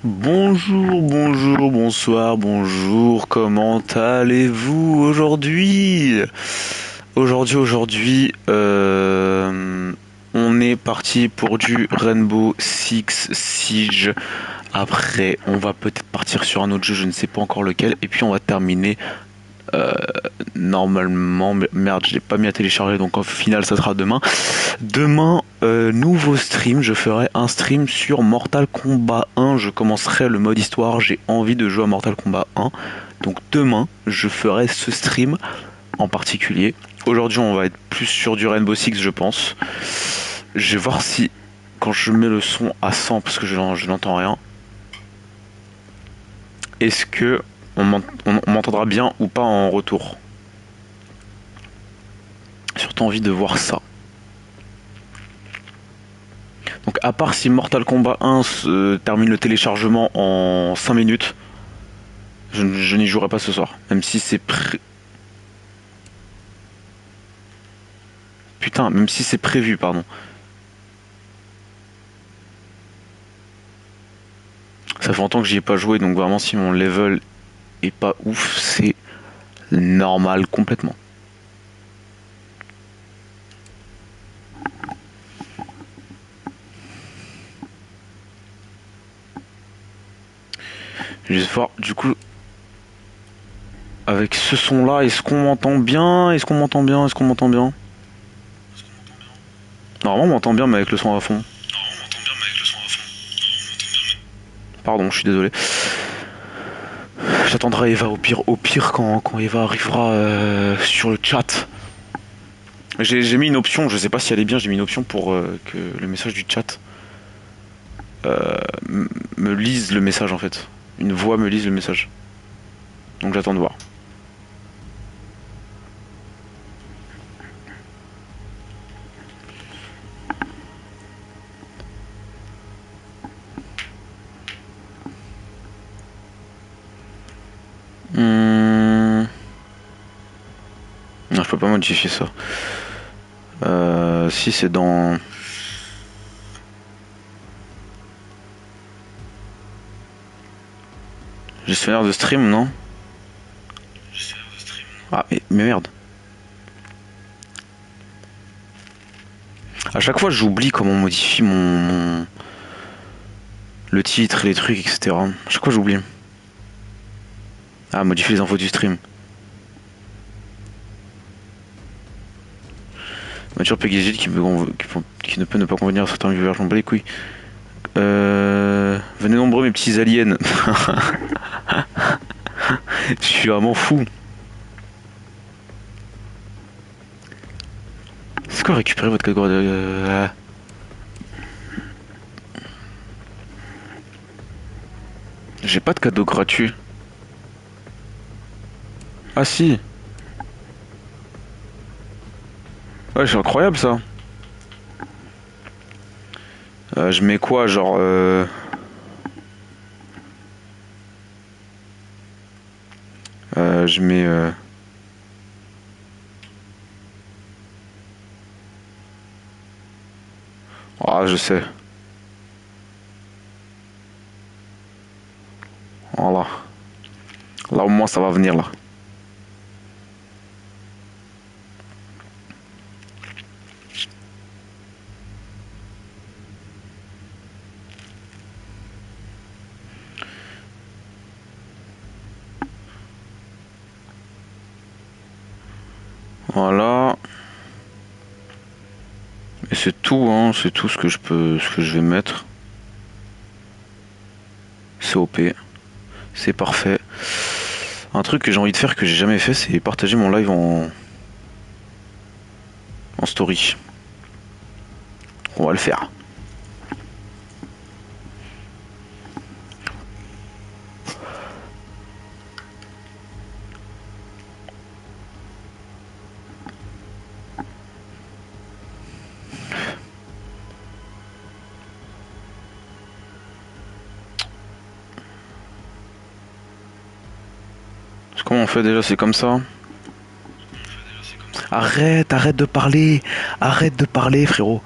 Bonjour, bonjour, bonsoir, bonjour, comment allez-vous aujourd'hui? On est parti pour du Rainbow Six Siege. Après, on va peut-être partir sur un autre jeu, je ne sais pas encore lequel, et puis on va terminer euh, normalement. Merde, je l'ai pas mis à télécharger, donc au final, ça sera demain. Demain, nouveau stream, je ferai un stream sur Mortal Kombat 1, je commencerai le mode histoire, j'ai envie de jouer à Mortal Kombat 1, donc demain, je ferai ce stream en particulier. Aujourd'hui, on va être plus sur du Rainbow Six, je pense. Je vais voir si, quand je mets le son à 100, parce que je n'entends rien, est-ce que on m'entendra bien ou pas en retour. Surtout envie de voir ça. Donc à part si Mortal Kombat 1 termine le téléchargement en 5 minutes, je n'y jouerai pas ce soir. Même si c'est Putain, même si c'est prévu, pardon. Ça fait longtemps que j'y ai pas joué, donc vraiment si mon level est pas ouf, c'est normal complètement. Je vais juste voir du coup avec ce son là, est-ce qu'on m'entend bien? Est-ce qu'on m'entend bien? Est-ce qu'on m'entend bien? Normalement on m'entend bien mais avec le son à fond. Pardon, je suis désolé. J'attendrai Eva au pire quand Eva arrivera sur le chat. J'ai mis une option, je sais pas si elle est bien, j'ai mis une option pour que le message du chat me lise le message en fait. Une voix me lise le message. Donc j'attends de voir. Non, je peux pas modifier ça. Si c'est dans... Gestionnaire de stream, non? Ah, mais merde. À chaque fois, j'oublie comment on modifie le titre, les trucs, etc. À chaque fois, j'oublie. Ah, modifier les infos du stream. Nature Peggy qui ne peut ne pas convenir à certains viewers, j'en bats les couilles. Venez nombreux mes petits aliens. Je suis vraiment fou. C'est quoi récupérer votre catégorie de... J'ai pas de cadeau gratuit. Ah si. Ouais, c'est incroyable ça. Je mets quoi, genre... je mets... Ah, je sais. Voilà. Là, au moins, ça va venir, là. Voilà. Et c'est tout, hein. C'est tout ce que je vais mettre. C'est OP. C'est parfait. Un truc que j'ai envie de faire que j'ai jamais fait, c'est partager mon live en story. On va le faire. Comment on fait déjà? C'est comme ça? Arrête de parler. Arrête de parler, frérot.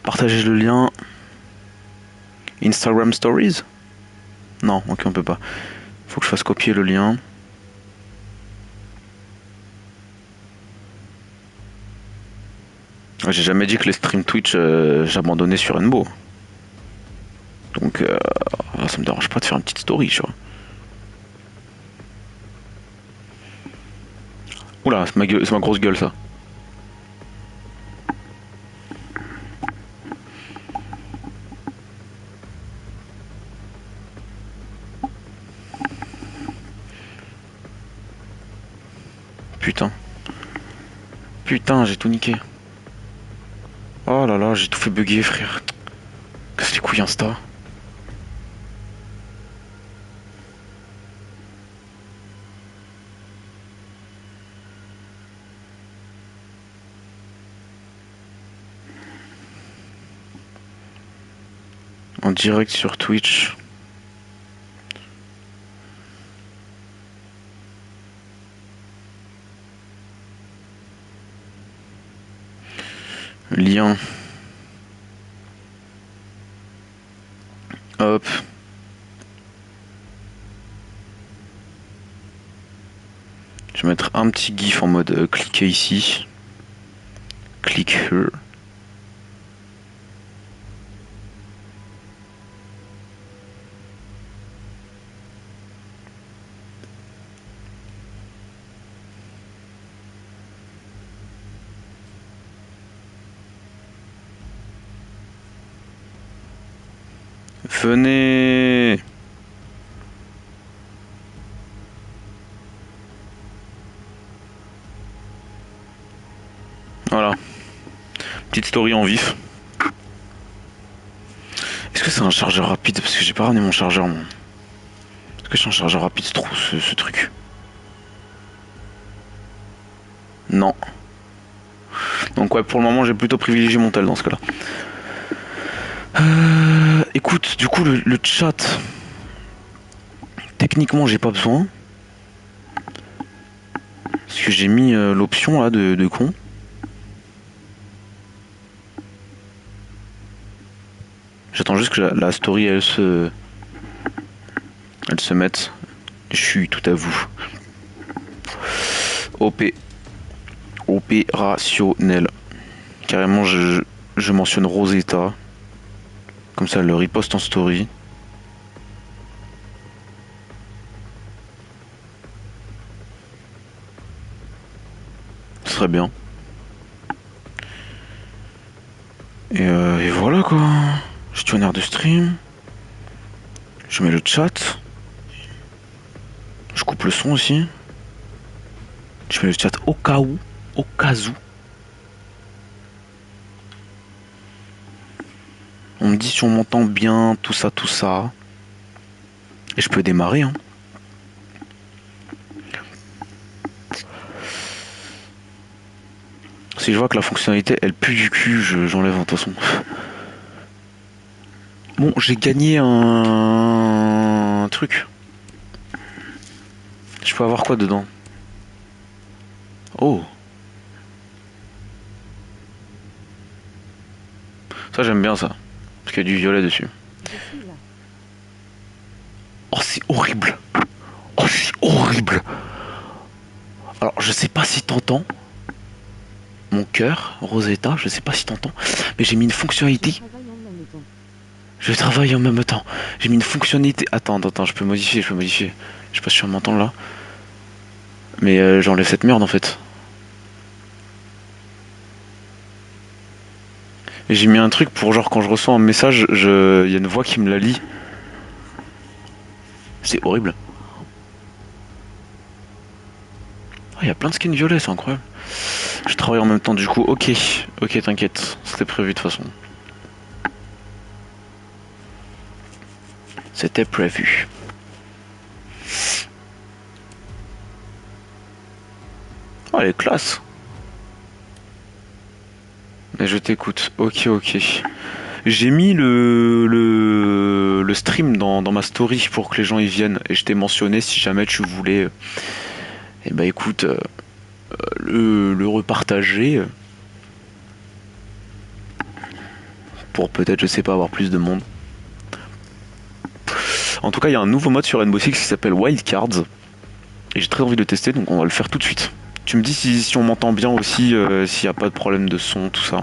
Partagez le lien. Instagram Stories? Non, ok, on peut pas. Faut que je fasse copier le lien. J'ai jamais dit que les streams Twitch, j'abandonnais sur Rainbow. Donc, ça me dérange pas de faire une petite story, tu vois. Oula, c'est ma grosse gueule, ça. Putain. Putain, j'ai tout niqué. Oh là là, j'ai tout fait bugger, frère. Casse les couilles Insta. En direct sur Twitch. Lien. Hop. Je vais mettre un petit gif en mode cliquer ici. Click here. Venez. Voilà. Petite story en vif. Est-ce que c'est un chargeur rapide? Parce que j'ai pas ramené mon chargeur, moi. Est-ce que c'est un chargeur rapide, ce truc? Non. Donc ouais, pour le moment, j'ai plutôt privilégié mon tel dans ce cas-là. Écoute, du coup, le chat... Techniquement, j'ai pas besoin. Parce que j'ai mis l'option là de con. J'attends juste que la story elle se mette. Je suis tout à vous. OP. Opérationnel. Carrément je mentionne Rosetta. Comme ça elle le riposte en story. Ce serait bien. Et voilà quoi. Gestionnaire de stream. Je mets le chat. Je coupe le son aussi. Je mets le chat au cas où. Au cas où. On me dit si on m'entend bien, tout ça, tout ça. Et je peux démarrer, hein. Si je vois que la fonctionnalité, elle pue du cul, j'enlève de toute façon. Bon, j'ai gagné un truc. Je peux avoir quoi dedans? Oh. Ça, j'aime bien ça. Parce qu'il y a du violet dessus. Oh, c'est horrible. Oh, c'est horrible. Alors, je sais pas si t'entends. Mon cœur, Rosetta, je sais pas si t'entends. Mais j'ai mis une fonctionnalité. Je travaille en même temps. J'ai mis une fonctionnalité. Attends, je peux modifier, Je sais pas si on m'entend là. Mais j'enlève cette merde en fait. Et j'ai mis un truc pour genre quand je reçois un message, il y a une voix qui me la lit. C'est horrible. Il y a plein de skins violets, c'est incroyable. Je travaille en même temps du coup, ok, t'inquiète, c'était prévu de toute façon. C'était prévu. Oh, elle est classe. Mais je t'écoute, ok. J'ai mis le stream dans ma story pour que les gens y viennent. Et je t'ai mentionné si jamais tu voulais. Et bah écoute, le repartager. Pour peut-être, je sais pas, avoir plus de monde. En tout cas, il y a un nouveau mode sur Rainbow Six qui s'appelle Wildcards. Et j'ai très envie de le tester, donc on va le faire tout de suite. Tu me dis si on m'entend bien aussi, s'il n'y a pas de problème de son, tout ça.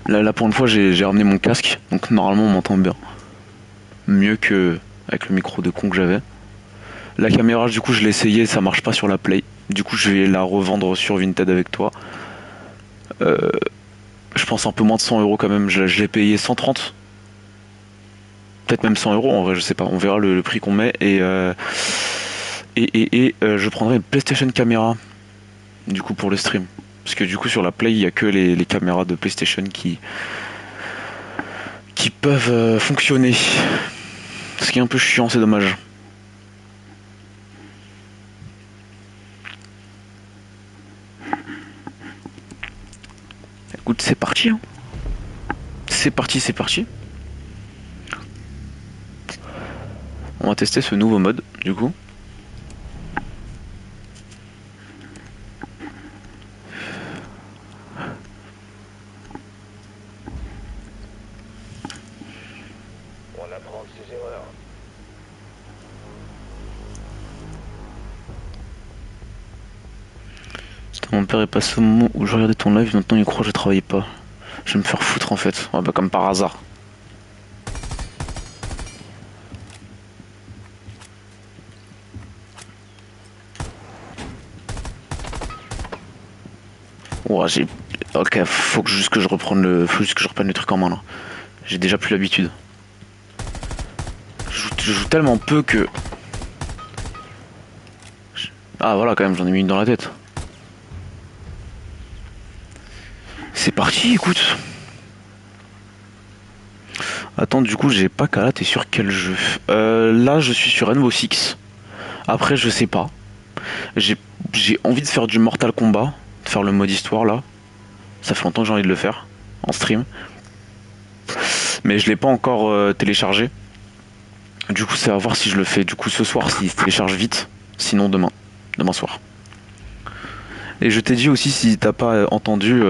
Là pour une fois, j'ai ramené mon casque, donc normalement on m'entend bien. Mieux que avec le micro de con que j'avais. La caméra, du coup, je l'ai essayé, ça marche pas sur la Play. Du coup, je vais la revendre sur Vinted avec toi. Je pense un peu moins de 100 € quand même. Je l'ai payé 130. Peut-être même 100 € en vrai, je sais pas. On verra le prix qu'on met. Je prendrai une PlayStation caméra. Du coup, pour le stream. Parce que du coup, sur la Play, il y a que les caméras de PlayStation qui peuvent fonctionner. Ce qui est un peu chiant, c'est dommage. Écoute, c'est parti. Hein. C'est parti, c'est parti. On va tester ce nouveau mode, du coup. On apprend de ses erreurs. Mon père est passé au moment où je regardais ton live, maintenant il croit que je travaillais pas. Je vais me faire foutre en fait, ouais, bah, comme par hasard. Ouais, j'ai. Ok, faut que juste que je reprenne faut juste que je reprenne le truc en main là. J'ai déjà plus l'habitude. Je joue tellement peu que. Ah voilà, quand même, j'en ai mis une dans la tête. C'est parti, écoute. Attends, du coup, j'ai pas qu'à là, t'es sur quel jeu? Là, je suis sur Rainbow Six. Après, je sais pas. J'ai envie de faire du Mortal Kombat, de faire le mode histoire là. Ça fait longtemps que j'ai envie de le faire en stream. Mais je l'ai pas encore téléchargé. Du coup, c'est à voir si je le fais du coup ce soir, s'il se télécharge vite. Sinon demain. Demain soir. Et je t'ai dit aussi, si t'as pas entendu,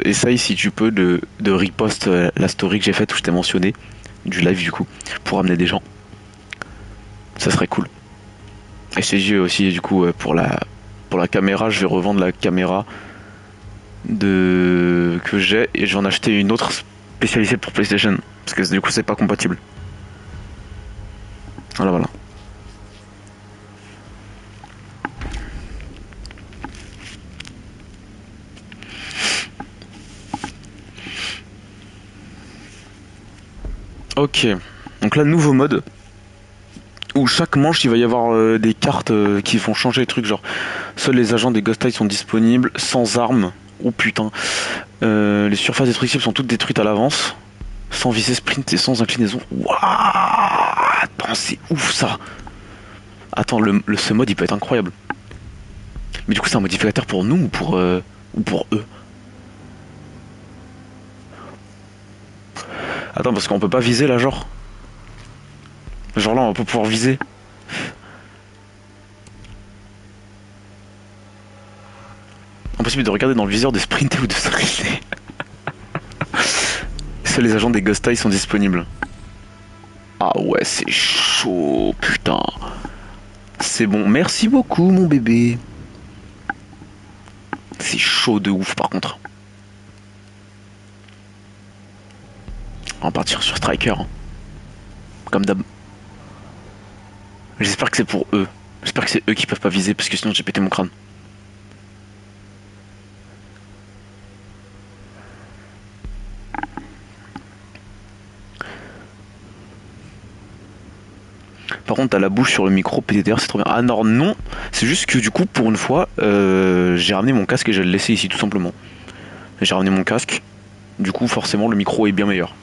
essaye si tu peux de repost la story que j'ai faite où je t'ai mentionné, du live du coup, pour amener des gens. Ça serait cool. Et je t'ai dit aussi du coup pour la caméra, je vais revendre la caméra que j'ai et je vais en acheter une autre spécialisée pour PlayStation. Parce que du coup c'est pas compatible. Voilà voilà. Ok, donc là nouveau mode où chaque manche il va y avoir des cartes qui vont changer les trucs, genre seuls les agents des Ghost Eyes sont disponibles, sans armes, oh putain, les surfaces destructibles sont toutes détruites à l'avance, sans visée sprint et sans inclinaison. Waouh, attends, c'est ouf ça. Attends, ce mode il peut être incroyable. Mais du coup c'est un modificateur pour nous ou pour eux? Attends, parce qu'on peut pas viser là, genre là on va pas pouvoir viser. Impossible de regarder dans le viseur, de sprinter ou de s'arrêter. Seuls les agents des Ghost Eyes sont disponibles. Ah ouais, c'est chaud, putain. C'est bon, merci beaucoup mon bébé. C'est chaud de ouf par contre. On va partir sur Striker. Hein. Comme d'hab. J'espère que c'est pour eux. J'espère que c'est eux qui peuvent pas viser parce que sinon j'ai pété mon crâne. Par contre, t'as la bouche sur le micro, PTDR, c'est trop bien. Ah non, c'est juste que du coup, pour une fois, j'ai ramené mon casque et je vais le laisser ici tout simplement. J'ai ramené mon casque, du coup, forcément, le micro est bien meilleur.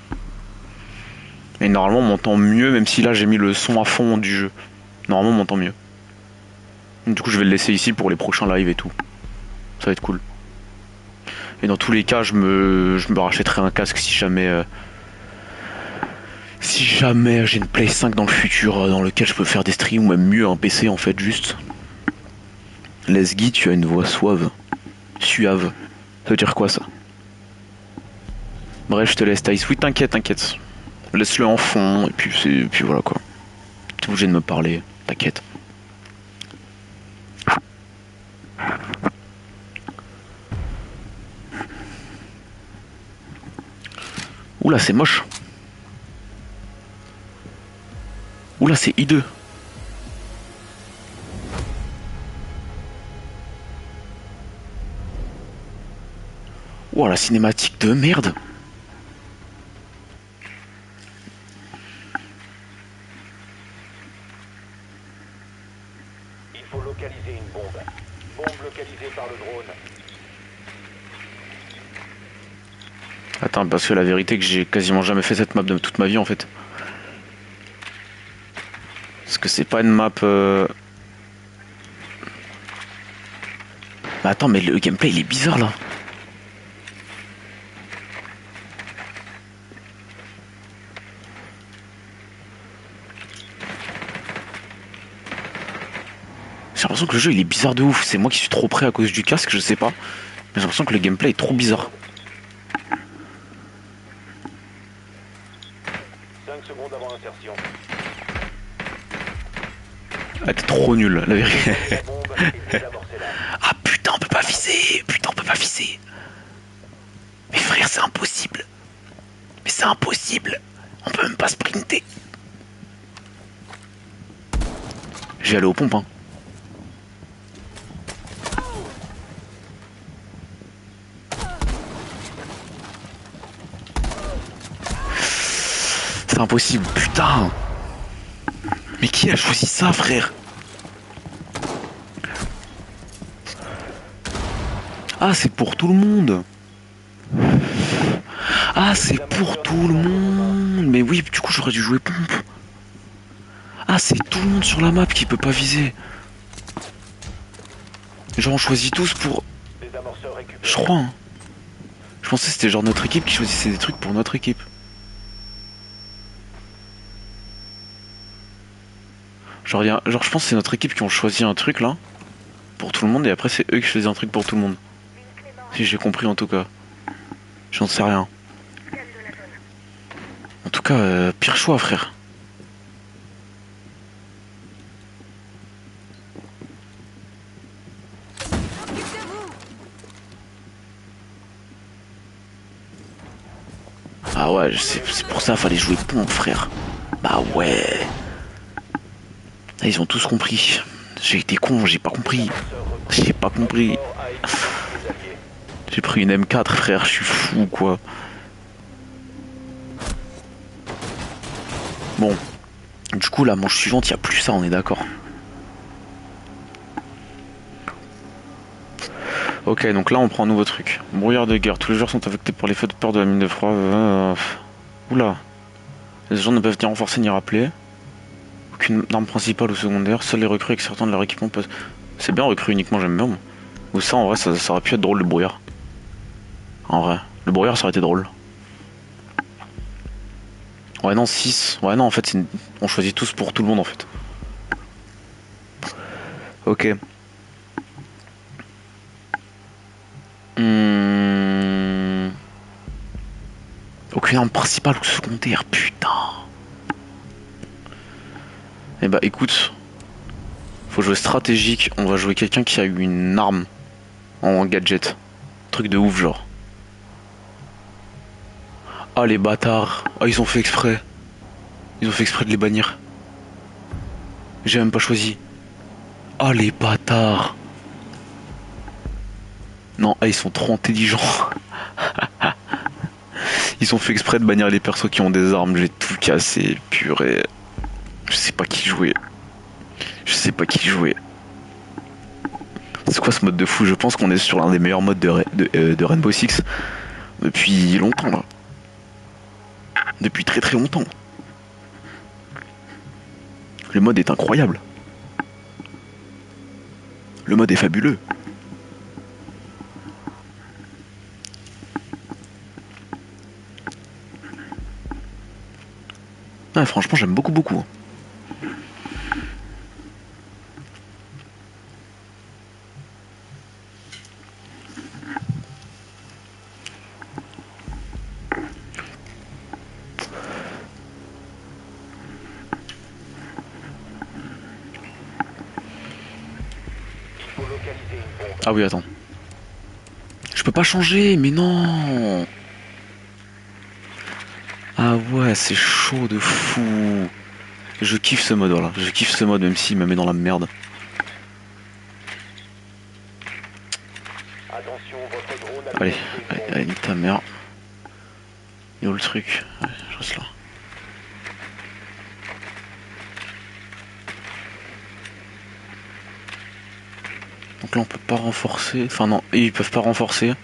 Et normalement, on m'entend mieux, même si là j'ai mis le son à fond du jeu. Normalement, on m'entend mieux. Du coup, je vais le laisser ici pour les prochains lives et tout. Ça va être cool. Et dans tous les cas, je me rachèterai un casque si jamais. Si jamais j'ai une Play 5 dans le futur dans lequel je peux faire des streams, ou même mieux un PC en fait, juste. Lesguy, tu as une voix suave. Suave. Ça veut dire quoi ça? Bref, je te laisse, Thaïs. Oui, t'inquiète, t'inquiète. laisse-le en fond, et puis voilà quoi. T'es obligé de me parler, t'inquiète. Oula, c'est moche. Oula, c'est hideux. Ouah, la cinématique de merde. Il faut localiser une bombe. Bombe localisée par le drone. Attends, parce que la vérité que j'ai quasiment jamais fait cette map de toute ma vie en fait. Parce que c'est pas une map... Mais attends, mais le gameplay il est bizarre là. J'ai l'impression que le jeu il est bizarre de ouf. C'est moi qui suis trop près à cause du casque, je sais pas. Mais j'ai l'impression que le gameplay est trop bizarre. 5 secondes avant insertion. Ah, t'es trop nul, la vérité. La bombe est désamorcée là. Ah putain, on peut pas viser. Putain, on peut pas viser. Mais frère, c'est impossible. Mais c'est impossible. On peut même pas sprinter. Je vais aller aux pompes, hein. C'est impossible, putain. Mais qui a choisi ça, frère? Ah, c'est pour tout le monde. Ah, c'est pour tout le monde. Mais oui, du coup, j'aurais dû jouer pompe. Ah, c'est tout le monde sur la map qui peut pas viser. Genre, on choisit tous pour... Désamorceur récupéré. Je crois, hein. Je pensais que c'était genre notre équipe qui choisissait des trucs pour notre équipe. Genre, genre je pense que c'est notre équipe qui ont choisi un truc là. Pour tout le monde, et après c'est eux qui choisissent un truc pour tout le monde. Si j'ai compris en tout cas. J'en sais rien. En tout cas, pire choix, frère. Ah ouais, c'est pour ça fallait jouer pompe, frère. Bah ouais. Ah, ils ont tous compris. J'ai été con, j'ai pas compris. J'ai pas compris. J'ai pris une M4, frère, je suis fou, quoi. Bon. Du coup, la manche suivante, il a plus ça, on est d'accord. Ok, donc là, on prend un nouveau truc. Brouillard de guerre. Tous les joueurs sont affectés par l'effet de peur de la mine de froid. Oula. Les agents ne peuvent ni renforcer ni rappeler. Aucune arme principale ou secondaire. Seuls les recrues avec certains de leur équipement peuvent... C'est bien recrues uniquement, j'aime bien. Moi. Ou ça, en vrai, ça aurait pu être drôle, le brouillard. En vrai. Le brouillard, ça aurait été drôle. Ouais, non, 6. Ouais, non, en fait, on choisit tous pour tout le monde, en fait. Ok. Aucune arme principale ou secondaire, putain. Eh bah, écoute. Faut jouer stratégique. On va jouer quelqu'un qui a eu une arme en gadget. Truc de ouf, genre. Ah, les bâtards. Ah, ils ont fait exprès. Ils ont fait exprès de les bannir. J'ai même pas choisi. Ah, les bâtards. Non, ah, ils sont trop intelligents. Ils ont fait exprès de bannir les persos qui ont des armes. J'ai tout cassé, purée. Je sais pas qui jouer. Je sais pas qui jouer. C'est quoi ce mode de fou? Je pense qu'on est sur l'un des meilleurs modes de Rainbow Six depuis longtemps là. Depuis très très longtemps. Le mode est incroyable. Le mode est fabuleux. Ah, franchement, j'aime beaucoup beaucoup. Ah oui, attends. Je peux pas changer, mais non. Ah ouais, c'est chaud de fou. Je kiffe ce mode, voilà. Je kiffe ce mode, même s'il me met dans la merde. Attention, votre drone a Allez, localisé une allez, bombe. allez, nique ta mère. Et où le truc? Ouais, je reste là. Donc là, on peut pas renforcer. Enfin, non, ils peuvent pas renforcer.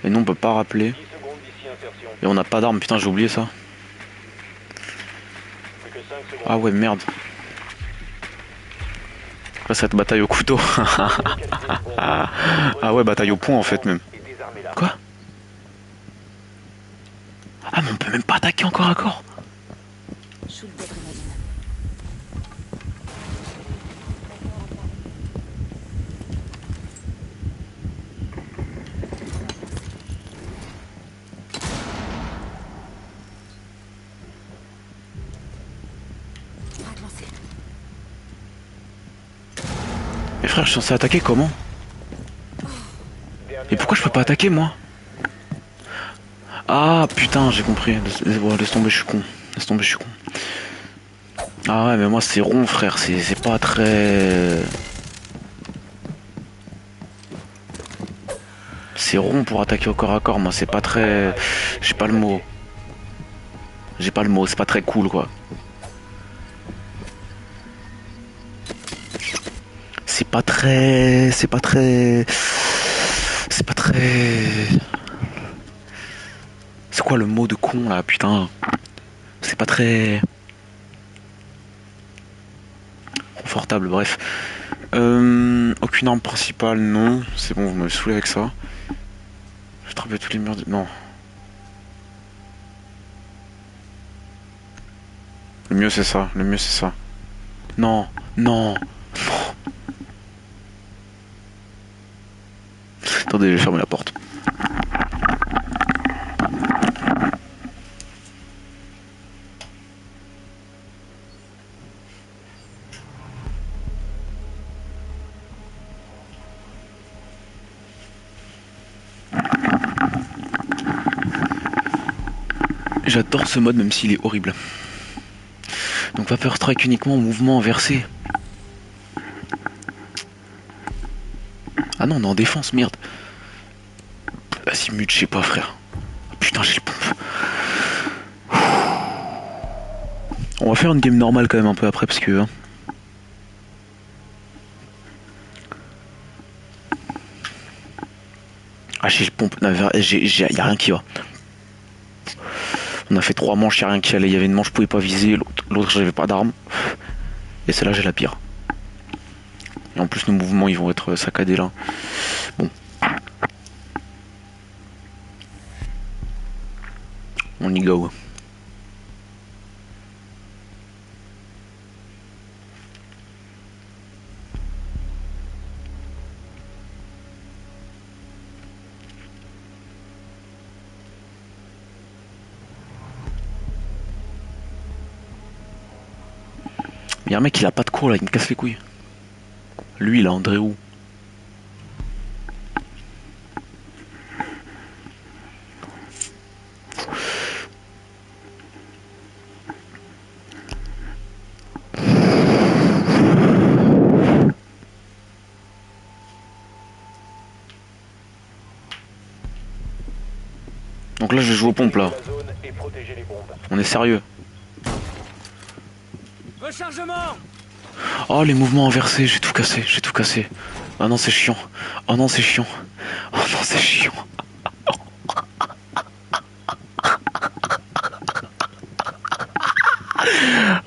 Et nous, on peut pas rappeler. 10 secondes d'ici insertion. Et on n'a pas d'armes, putain, j'ai oublié ça. Plus que 5 secondes. Ah ouais, merde. Là, ça va être bataille au couteau. Localisez une bombe. Ah ouais, bataille au point en fait, même. Et désarmez-la. Quoi? Ah, mais on peut même pas attaquer encore à corps. Shoot d'adrénaline. Frag lancé. Mais frère, je suis censé attaquer comment? Et pourquoi je peux pas attaquer moi? Ah putain, j'ai compris. Laisse tomber, je suis con. Laisse tomber, je suis con. Ah ouais, mais moi c'est rond, frère. C'est pas très. C'est rond pour attaquer au corps à corps. Moi, c'est pas très. J'ai pas le mot. J'ai pas le mot. C'est pas très cool, quoi. C'est pas très. C'est pas très. C'est pas très. C'est quoi le mot de con là, putain? C'est pas très confortable, bref. Aucune arme principale, non. C'est bon, vous m'avez saoulé avec ça. Je attrape tous les murs de... Non. Le mieux c'est ça, le mieux c'est ça. Non, non, non. Attendez, je vais fermer la porte. J'adore ce mode même s'il est horrible. Donc Vapor Strike uniquement en mouvement inversé. Ah non, on est en défense, merde. Vas-y, mute, je sais pas, frère. Putain, j'ai le pompe. On va faire une game normale quand même un peu après parce que... Hein. Ah, j'ai le pompe. Y'a rien qui va. On a fait 3 manches, y'a rien qui allait. Il y avait une manche, je pouvais pas viser. L'autre, j'avais pas d'arme. Et celle-là, j'ai la pire. Et en plus, nos mouvements, ils vont être saccadés là. Bon. On y go. Il y a un mec, il a pas de cours là, il me casse les couilles. Lui, là, André où? Donc là, je vais jouer aux pompes là. La zone et protégez les bombes. On est sérieux. Rechargement! Oh, les mouvements inversés, j'ai tout cassé, j'ai tout cassé. Oh non, c'est chiant. Oh non, c'est chiant. Oh non, c'est chiant.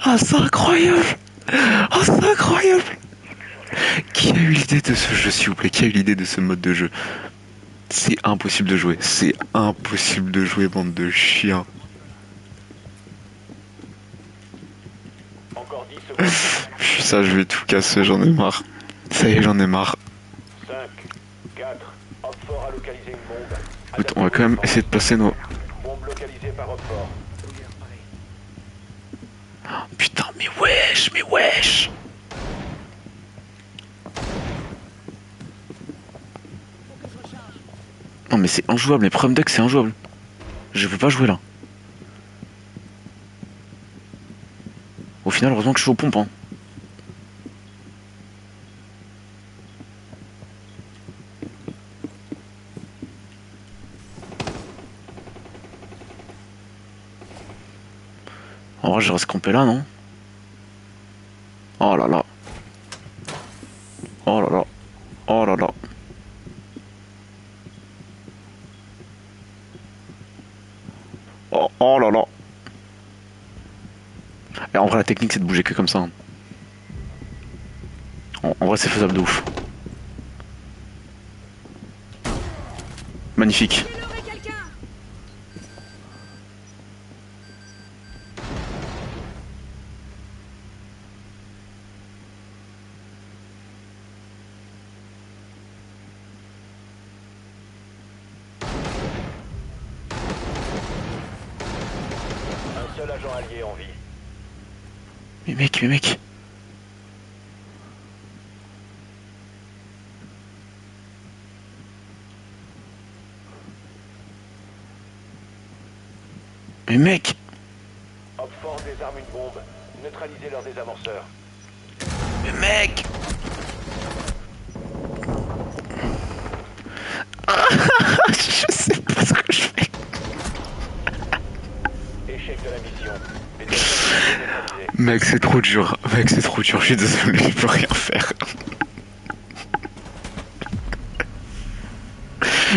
Ah, c'est incroyable. Oh, c'est incroyable. Qui a eu l'idée de ce jeu, s'il vous plaît? Qui a eu l'idée de ce mode de jeu? C'est impossible de jouer. C'est impossible de jouer, bande de chiens. Encore 10 secondes. Putain, je vais tout casser, j'en ai marre. Ça y est, j'en ai marre. 5, 4, Hop fort a localisé une bombe. Écoute, on va quand même essayer de passer nos... Bombe localisée par Hop fort. Putain, mais wesh, mais wesh. mais c'est injouable, les premium deck c'est injouable. Je peux pas jouer là. Au final, heureusement que je suis aux pompes. Hein. En vrai, je reste campé là, non? Oh là là. Oh là là. Oh là là. Oh, oh là là. Et en vrai, la technique, c'est de bouger que comme ça. Hein. En vrai, c'est faisable de ouf. Magnifique. Un seul agent allié en vie. Mais mec, mais mec. Mais mec. Oxford désarme une bombe. Neutralisez leurs désamorceurs. Mais mec. Je sais pas ce que je fais. Échec de la mission. Les désamorceurs neutralisés. Mec, c'est trop dur. Mec, c'est trop dur. Je suis désolé, je peux rien faire.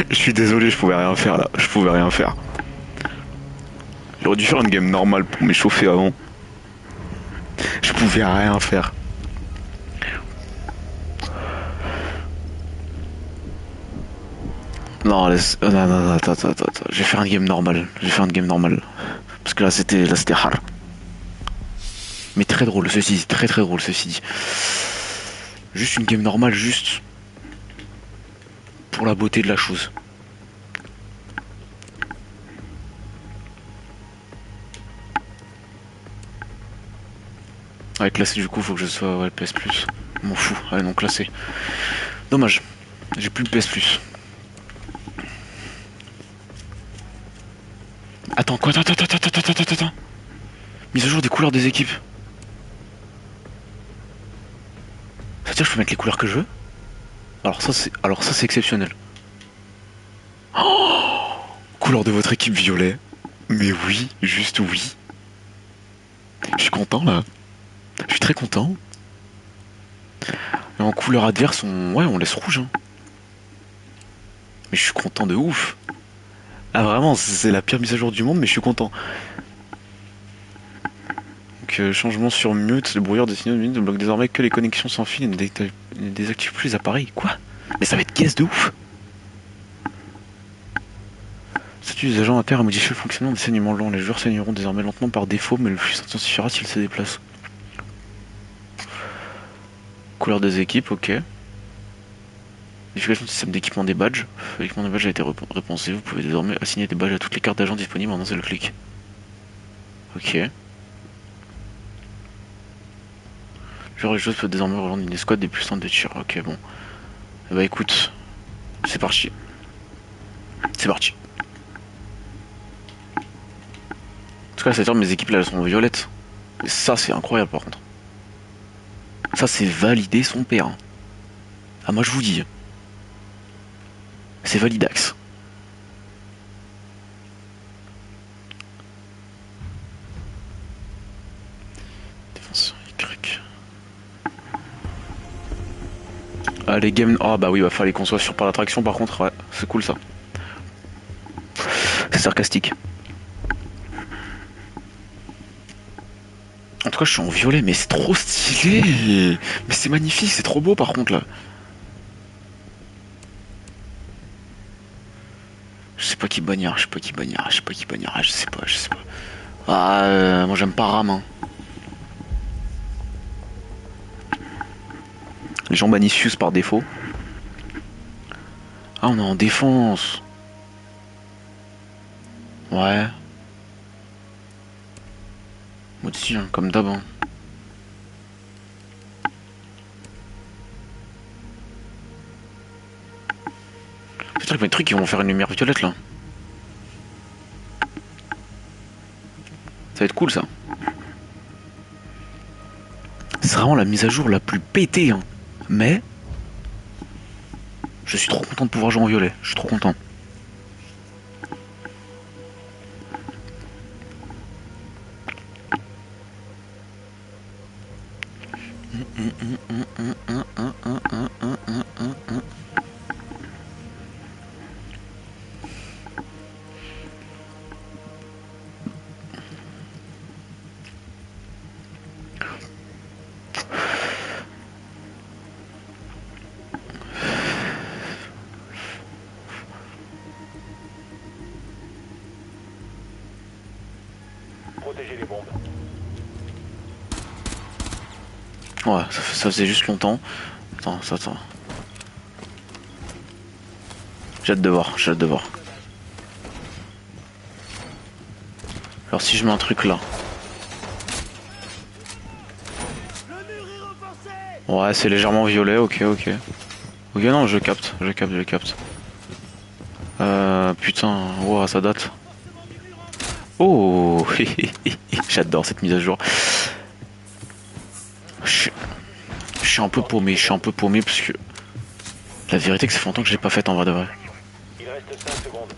Je suis désolé, je pouvais rien faire là. Je pouvais rien faire. J'aurais dû faire une game normale pour m'échauffer avant. Je pouvais rien faire. Non, laisse. Non, non, non, attends, attends, attends. Je vais faire une game normale. Je vais faire une game normale. Parce que là, c'était hard. Mais très drôle, ceci dit. Très très drôle, ceci dit. Juste une game normale, juste. Pour la beauté de la chose. Ouais, classé du coup, faut que je sois ouais, PS Plus. M'en fous. Ouais, non, classé. Dommage. J'ai plus de PS Plus. Attends, quoi? Attends. Mise à jour des couleurs des équipes. C'est-à-dire que je peux mettre les couleurs que je veux? Alors ça c'est exceptionnel. Oh, couleur de votre équipe violet. Mais oui, juste oui. Je suis content là. Je suis très content. Et en couleur adverse, on laisse rouge. Hein. Mais je suis content de ouf. Ah vraiment, c'est la pire mise à jour du monde, mais je suis content. Donc changement sur mute, le brouillard des signaux de minute ne bloque désormais que les connexions sans fil et ne désactive plus les appareils. Quoi? Mais ça va être guess de ouf. Statut des agents à terre a modifié le fonctionnement des saignements lents. Les joueurs saigneront désormais lentement par défaut, mais le flux s'intensifiera s'ils se déplacent. Couleur des équipes, ok. Modification du système d'équipement des badges. L'équipement des badges a été repensé. Vous pouvez désormais assigner des badges à toutes les cartes d'agents disponibles en un seul clic. Ok. Joueur et joueuse peut désormais rejoindre une escouade des puissantes de tir. Ok, bon. Eh bah écoute, c'est parti. C'est parti. En tout cas, c'est-à-dire mes équipes là elles sont violettes. Et ça c'est incroyable par contre. Ça c'est validé son père. Hein. Ah moi je vous dis. C'est validax. Défenseur Y. Ah les games. Ah bah oui, il va falloir qu'on soit sûr par l'attraction par contre, ouais, c'est cool ça. C'est sarcastique. En tout cas je suis en violet mais c'est trop stylé. Mais c'est magnifique, c'est trop beau par contre là. Je sais pas qui bagnard, je sais pas qui bagnard, je sais pas. Ah moi j'aime pas Ram. Hein. Les gens bannissent Fuse par défaut. Ah on est en défense. Ouais. Moi aussi, hein, comme d'hab. Hein. J'espère que mes trucs ils vont faire une lumière violette là. Ça va être cool ça. C'est vraiment la mise à jour la plus pétée, hein. Mais je suis trop content de pouvoir jouer en violet. Je suis trop content. Protégez les bombes. Ouais, ça faisait juste longtemps. Attends. J'ai hâte de voir, j'ai hâte de voir. Alors si je mets un truc là. Ouais, c'est légèrement violet, ok. Ok non, je capte. Putain, wow, ça date. Oh, j'adore cette mise à jour. Je suis un peu paumé, parce que la vérité que ça fait longtemps que je l'ai pas faite en vrai de vrai. Il reste 5 secondes.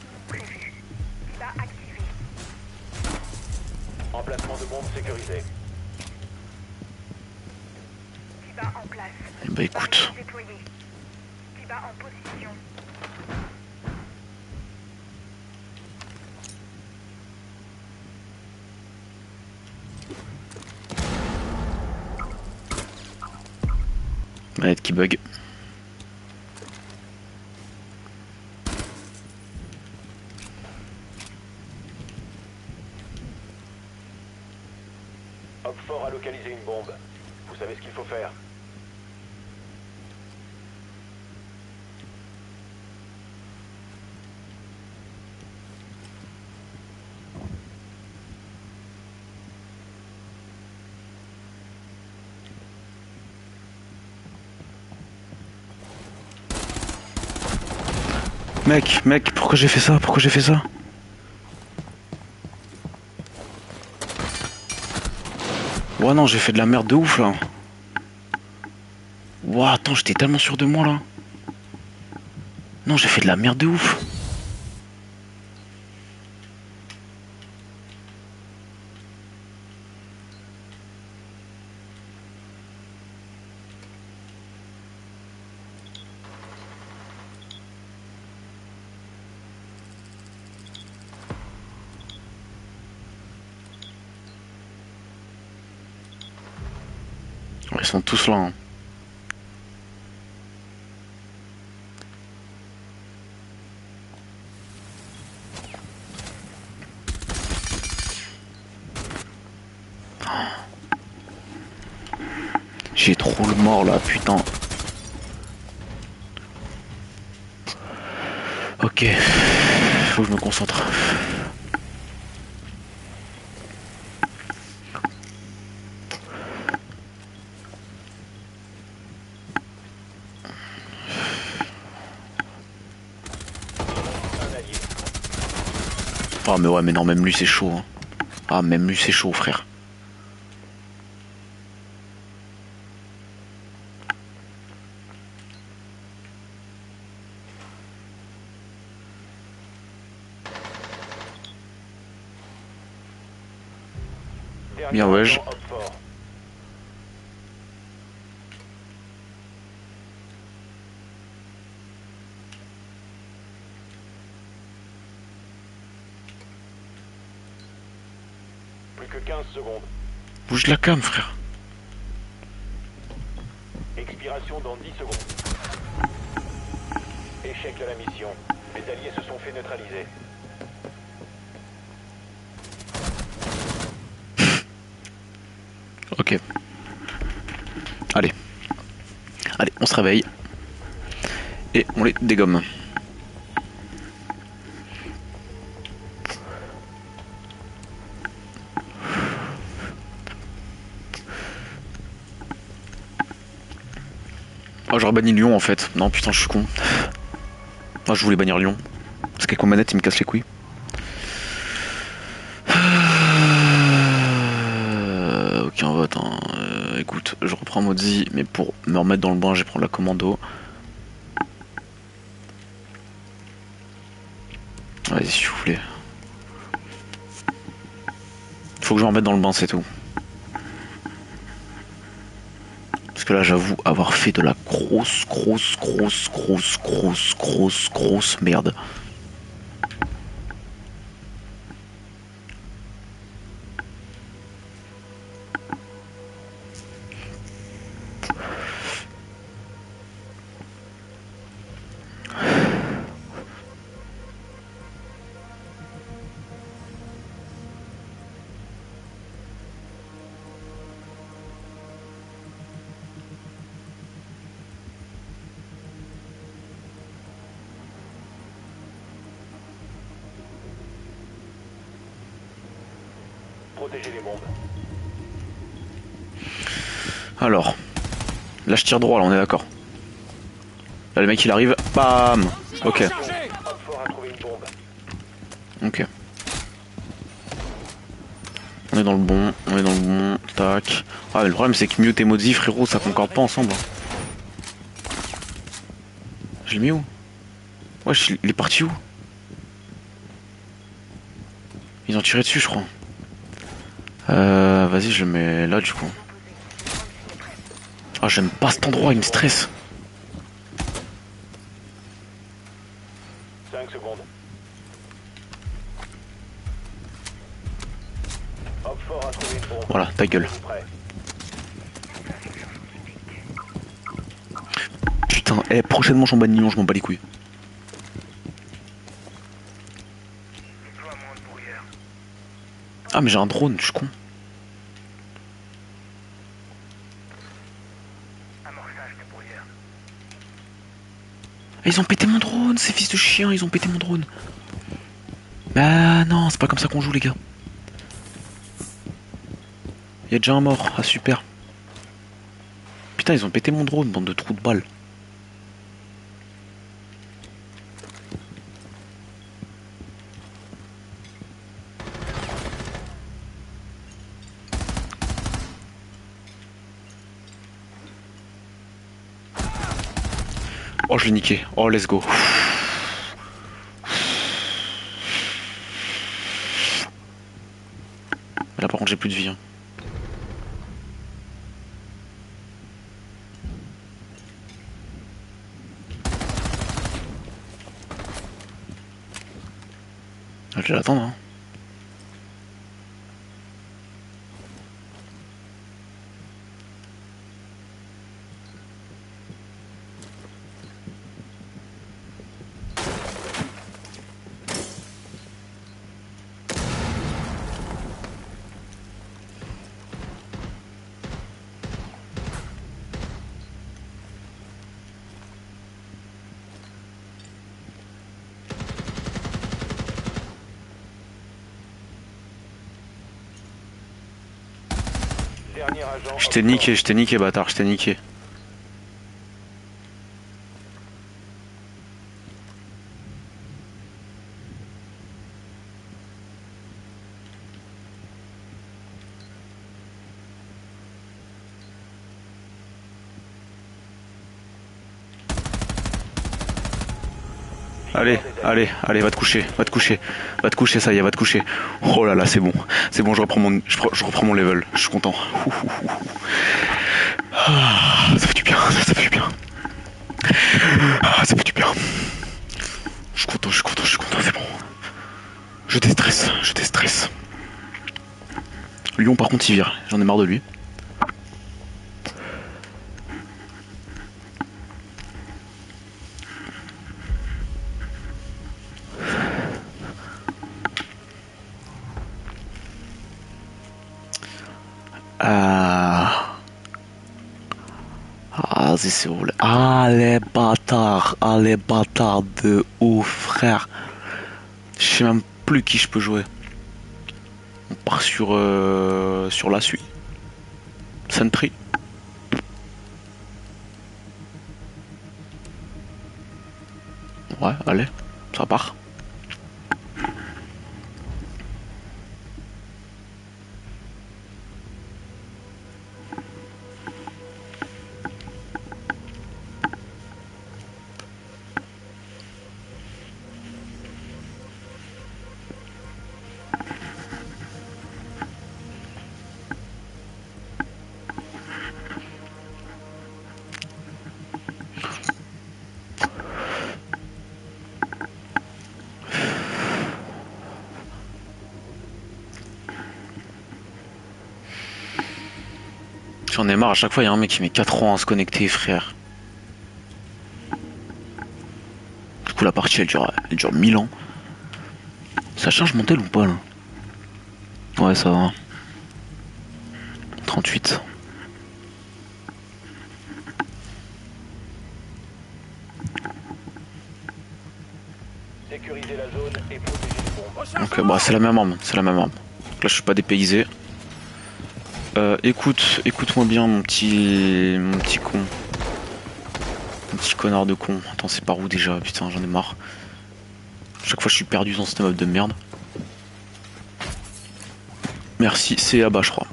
Emplacement de bombe sécurisé. Bah écoute. Manette qui bug. Hopfort a localisé une bombe. Vous savez ce qu'il faut faire. Mec, pourquoi j'ai fait ça? Ouais non, j'ai fait de la merde de ouf là. Ouah, attends, j'étais tellement sûr de moi là. Non, j'ai fait de la merde de ouf. Ouais, ils sont tous là, hein. J'ai trop le mort là, putain. Ok, faut que je me concentre. Ah mais ouais, mais non, même lui c'est chaud, hein. Ah, même lui c'est chaud, frère. Bien ouais. Hopfort. Plus que 15 secondes. Bouge la cam, frère. Expiration dans 10 secondes. Échec de la mission. Les alliés se sont fait neutraliser. Ok. Allez, on se réveille. Et on les dégomme. Oh, j'aurais banni Lyon en fait. Non, putain, je suis con. Ah, je voulais bannir Lyon. Parce qu'avec ma manette, il me casse les couilles. Ok, on va attendre. Écoute, je reprends Modzi, mais pour me remettre dans le bain, je vais prendre la commando. Vas-y, s'il vous plaît. Faut que je me remette dans le bain, c'est tout. Parce que là, j'avoue avoir fait de la grosse merde. Protégez les bombes. Alors, là, je tire droit, là, on est d'accord. Là, le mec, il arrive. Bam. Ok. Homme fort a trouvé une bombe. Ok. On est dans le bon, on est dans le bon, tac. Ah mais le problème c'est que Mute et Modzi frérot ça concorde pas ensemble. Je l'ai mis où? Wesh il est parti où? Ils ont tiré dessus je crois. Vas-y je le mets là du coup. Ah j'aime pas cet endroit, il me stresse. 5 secondes. Homme fort a trouvé une bombe. Voilà, ta gueule. Prêt. Putain, prochainement j'en bannis Lyon, je m'en bats les couilles. Ah mais j'ai un drone, je suis con. Ils ont pété mon drone, ces fils de chiens, ils ont pété mon drone. Bah non, c'est pas comme ça qu'on joue les gars. Y'a déjà un mort, ah super. Putain ils ont pété mon drone, bande de trous de balles. Oh je l'ai niqué, oh let's go. Là par contre j'ai plus de vie hein. Je vais l'attendre hein. Dernier agent. Je t'ai niqué bâtard, je t'ai niqué. Allez, allez, allez, va te coucher, va te coucher, va te coucher, ça y est, va te coucher. Oh là là, c'est bon, je reprends mon level, je suis content. Ah, ça fait du bien, ça fait du bien. Ah, ça fait du bien. Je suis content, c'est bon. Je déstresse. Lyon par contre il vire, j'en ai marre de lui. Ah, c'est roule. Ah, les bâtards de ouf, frère. Je sais même plus qui je peux jouer. On part sur la suite. Sentry. Ouais, allez, ça part. J'en ai marre, à chaque fois il y a un mec qui met 4 ans à se connecter, frère. Du coup la partie elle dure 1000 ans. Ça charge mon tel ou pas là? Ouais, ça va. 38. Sécuriser la zone et protéger les bombes. Ok, bah c'est la même arme, c'est la même arme. Donc là je suis pas dépaysé. Écoute-moi bien mon petit con. Mon petit connard de con. Attends, c'est par où déjà? Putain, j'en ai marre. Chaque fois je suis perdu dans cette map de merde. Merci, c'est là-bas je crois.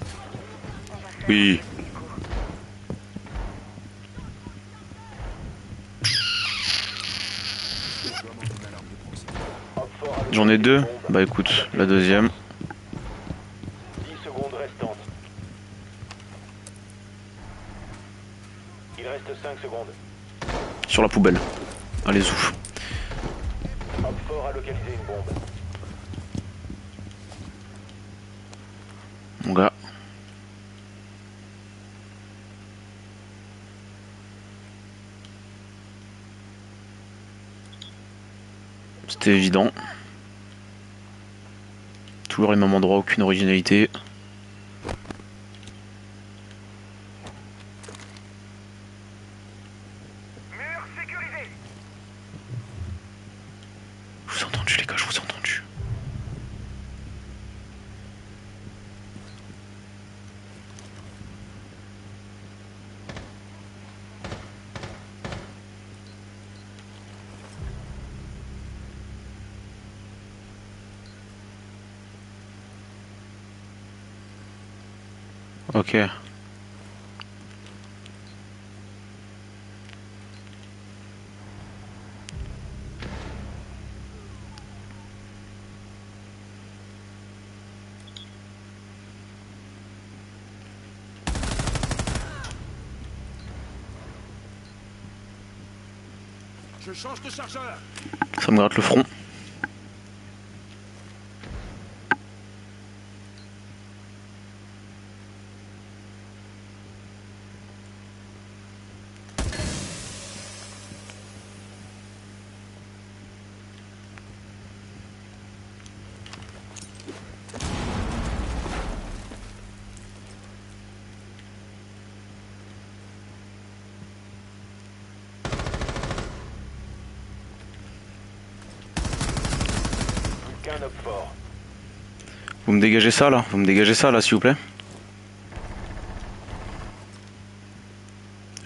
Oui. J'en ai deux. Bah écoute, la deuxième. 10 secondes restantes. Il reste 5 secondes. Sur la poubelle. Allez, zouf. Hop fort a localisé une bombe. Mon gars. C'était évident. Toujours les mêmes endroits, aucune originalité. Mur sécurisé. Je vous ai entendu les gars, je vous ai entendu. Ok. Je change de chargeur. Ça me gratte le front. Qu'un hop fort. Vous me dégagez ça là? Vous me dégagez ça là s'il vous plaît?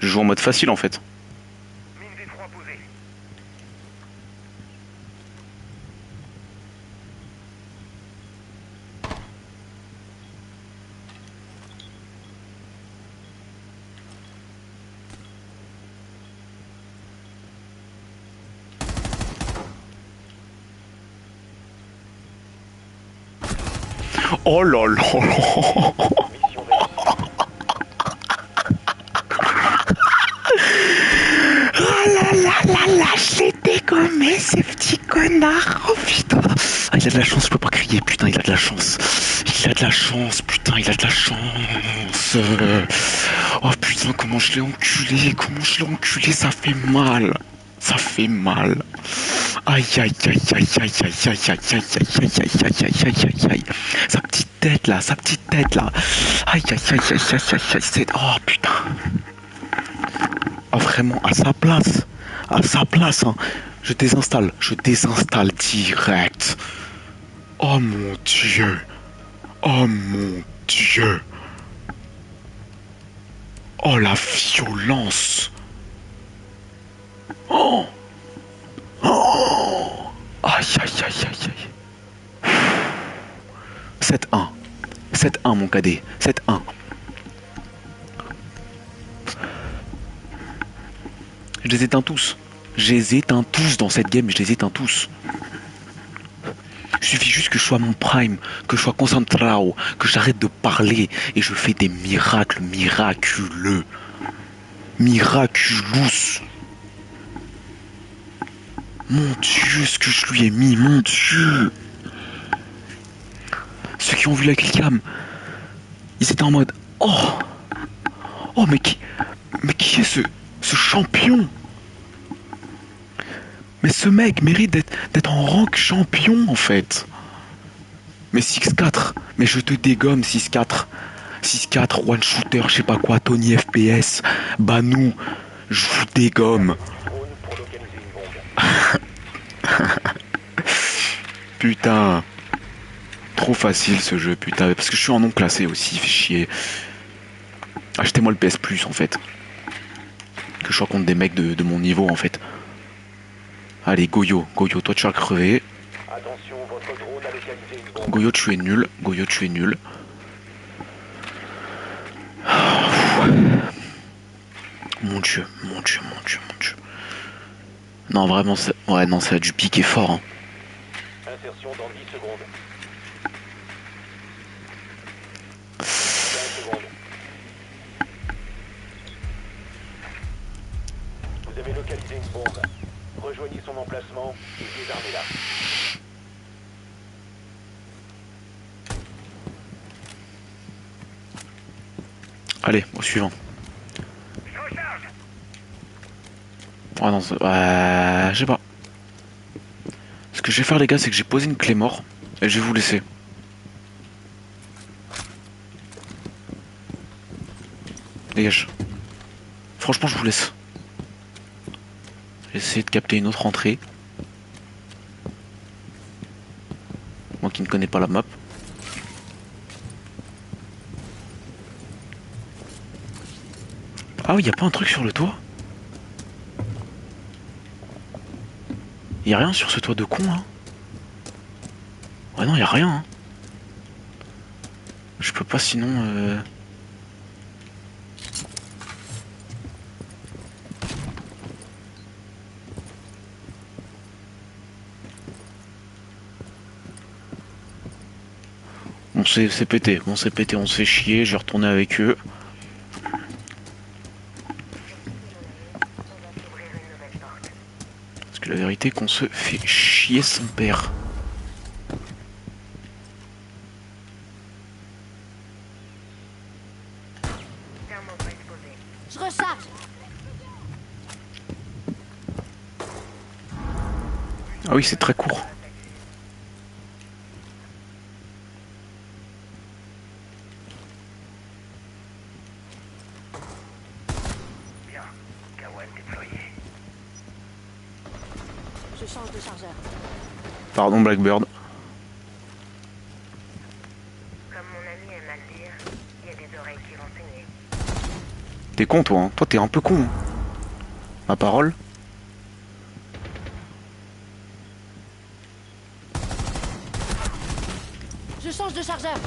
Je joue en mode facile en fait. Mine D3 posée. Oh là là là. Mission réussie. Oh là là là là, je l'ai dégommé ce petit connard. Oh putain. Ah, il a de la chance, je peux pas crier. Putain, il a de la chance. Il a de la chance, putain, il a de la chance. Oh putain, comment je l'ai enculé. Comment je l'ai enculé, ça fait mal. Ça fait mal. Aïe aïe aïe aïe aïe aïe aïe aïe aïe aïe aïe aïe aïe aïe aïe aïe aïe aïe. Sa petite tête là, sa petite tête là. Aïe aïe aïe aïe aïe aïe aïe, c'est... Oh putain. Oh vraiment, à sa place, hein. Je désinstalle direct. Oh mon dieu. Oh mon dieu. Oh la violence. Oh. Oh, aïe, aïe, aïe, aïe, aïe. 7-1. 7-1, mon cadet. 7-1. Je les éteins tous. Je les éteins tous dans cette game. Je les éteins tous. Il suffit juste que je sois à mon prime, que je sois concentré, que j'arrête de parler et je fais des miracles miraculeux. Miraculous. Mon Dieu, ce que je lui ai mis, mon Dieu. Ceux qui ont vu la killcam, ils étaient en mode oh, oh mais qui est ce champion? Mais ce mec mérite d'être en rank champion en fait. Mais 6-4, mais je te dégomme 6-4. 6-4, one shooter, je sais pas quoi, Tony FPS, Banou, je vous dégomme. Du drone pour localiser une bombe. Putain. Trop facile ce jeu, putain. Parce que je suis en non classé aussi, fait chier. Achetez-moi le PS Plus en fait. Que je sois contre des mecs de mon niveau en fait. Allez, Goyo, toi tu as crevé. Attention, votre drone a localisé une bombe. Goyo, tu es nul. Goyo, tu es nul. Mon Dieu, mon Dieu, mon Dieu, mon Dieu. Non, vraiment, ouais, non, ça a du piquer fort. Hein. Insertion dans 10 secondes. 15 secondes. Vous avez localisé une bombe. Rejoignez son emplacement et désarmez-la. Allez, au suivant. Ouais, non, je sais pas. Ce que je vais faire, les gars, c'est que j'ai posé une clé mort et je vais vous laisser. Dégage. Franchement, je vous laisse. J'essaie de capter une autre entrée. Moi qui ne connais pas la map. Ah oui, y a pas un truc sur le toit? Y a rien sur ce toit de con là? Ouais non, y a rien. Hein. Je peux pas sinon. On s'est pété, on s'est pété, on s'est chié, je vais retourner avec eux. Parce que la vérité qu'on se fait chier son père. Je recharge. Ah oui, c'est très court. Je change de chargeur. Pardon Blackbird. Comme mon ami aime à le dire, il y a des oreilles qui vont saigner. T'es con toi, hein. Toi t'es un peu con. Hein. Ma parole. Je change de chargeur.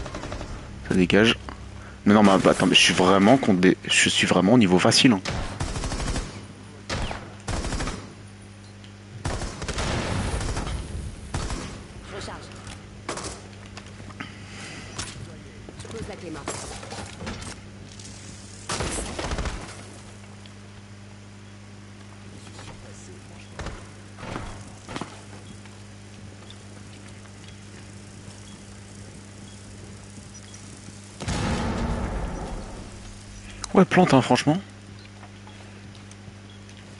Ça dégage. Mais non, mais attends, mais je suis vraiment contre des. Je suis vraiment au niveau facile. Hein. Je recharge. Je pose la clé morte. Ouais, plante, hein, franchement.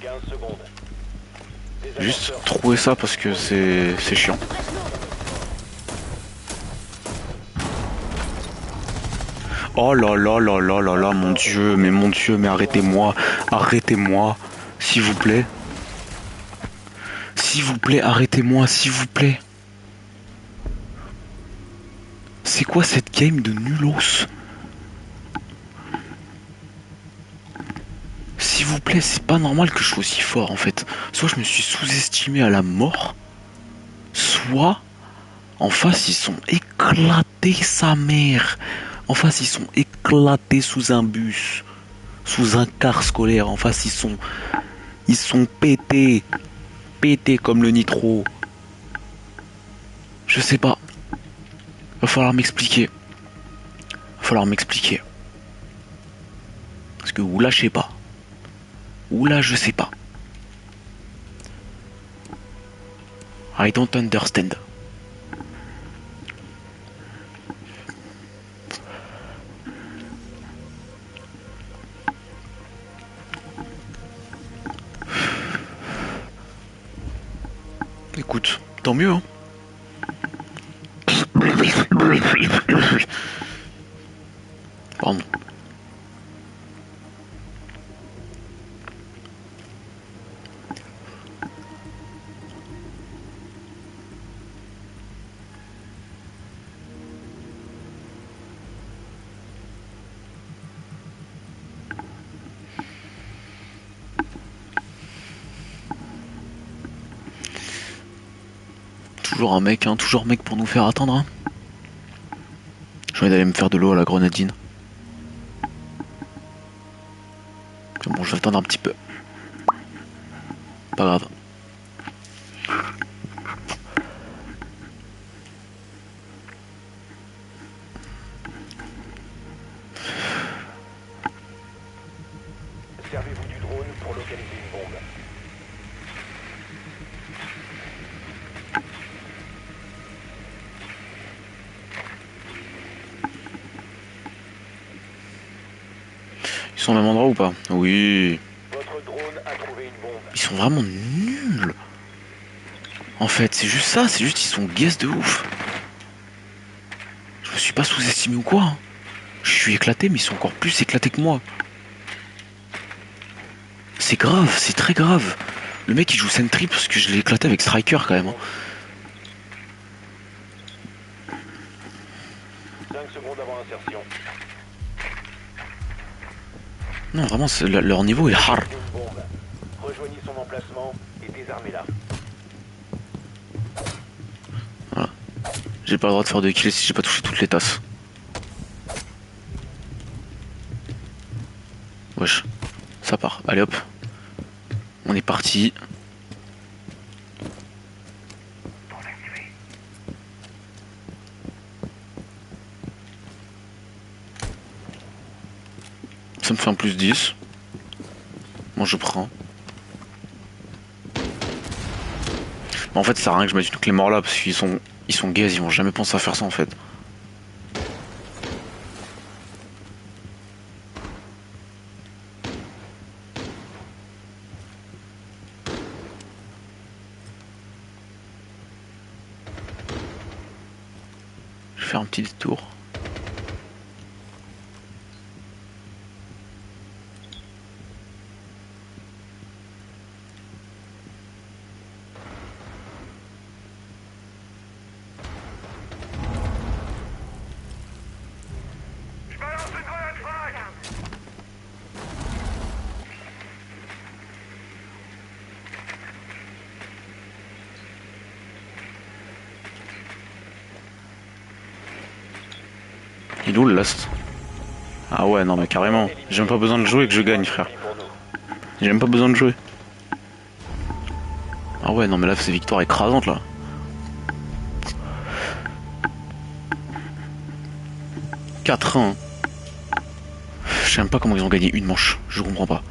15 secondes. Des Juste avanceurs. trouver ça parce que c'est chiant. Oh là là là là là là, mon Dieu, mais arrêtez-moi, arrêtez-moi, s'il vous plaît. S'il vous plaît, arrêtez-moi, s'il vous plaît. C'est quoi cette game de nulos? s'il vous plaît, c'est pas normal que je sois aussi fort en fait. Soit je me suis sous-estimé à la mort, soit en face ils sont éclatés sa mère. En face ils sont éclatés sous un bus, sous un car scolaire. En face ils sont pétés, pétés comme le nitro. Je sais pas. Va falloir m'expliquer. Va falloir m'expliquer. Parce que oula je sais pas. Oula je sais pas. I don't understand. Écoute, tant mieux hein. Pardon. Toujours un mec, hein, toujours un mec pour nous faire attendre. Hein. J'ai envie d'aller me faire de l'eau à la grenadine. Bon, je vais attendre un petit peu. Pas grave. Servez-vous du drone pour localiser une bombe. Ils sont au même endroit ou pas? Oui. Votre drone a trouvé une bombe. Ils sont vraiment nuls. En fait, c'est juste ça, c'est juste ils sont guesses de ouf. Je me suis pas sous-estimé ou quoi. Hein. Je suis éclaté, mais ils sont encore plus éclatés que moi. C'est grave, c'est très grave. Le mec il joue Sentry parce que je l'ai éclaté avec Striker quand même. Hein. 5 secondes avant insertion. Non, vraiment, leur niveau est hard. Une bombe. Rejoignez son emplacement et désarmez-la. Voilà. J'ai pas le droit de faire de kills si j'ai pas touché toutes les tasses. Wesh, ça part. Allez hop. On est parti. Ça me fait un plus 10. Moi je prends. Mais en fait ça sert à rien que je mette toutes les morts là parce qu'ils sont gays, ils vont jamais penser à faire ça en fait. Je vais faire un petit détour. Il est où le last? Ah ouais non mais carrément. J'ai même pas besoin de jouer que je gagne frère. J'ai même pas besoin de jouer. Ah ouais non mais là c'est victoire écrasante là. « 4-1. Je sais même pas comment ils ont gagné une manche, je comprends pas.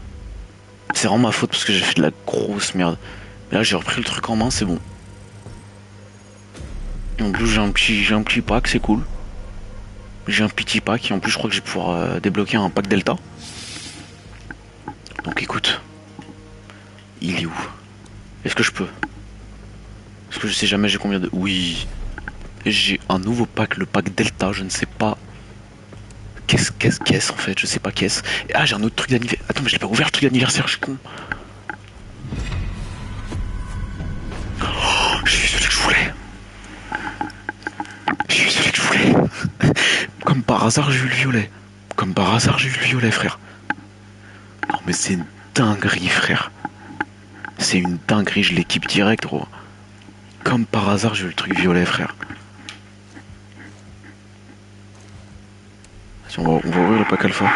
C'est vraiment ma faute parce que j'ai fait de la grosse merde. Mais là j'ai repris le truc en main, c'est bon. Et en plus j'ai un petit pack, c'est cool. J'ai un petit pack et en plus je crois que je vais pouvoir débloquer un pack Delta. Donc écoute. Il est où? Est-ce que je peux? Parce que je sais jamais j'ai combien de... Oui. J'ai un nouveau pack, le pack Delta, je ne sais pas. Qu'est-ce en fait? Je sais pas qu'est-ce. Ah j'ai un autre truc d'anniversaire. Attends mais je l'ai pas ouvert le truc d'anniversaire, je suis con. Oh, j'ai eu celui que je voulais. J'ai eu celui que je voulais. Comme par hasard j'ai eu le violet. Comme par hasard j'ai eu le violet frère. Non mais c'est dinguerie, frère. C'est une dinguerie, je l'équipe direct, gros. Comme par hasard, j'ai eu le truc violet, frère. Vas-y, on va ouvrir le pack alpha.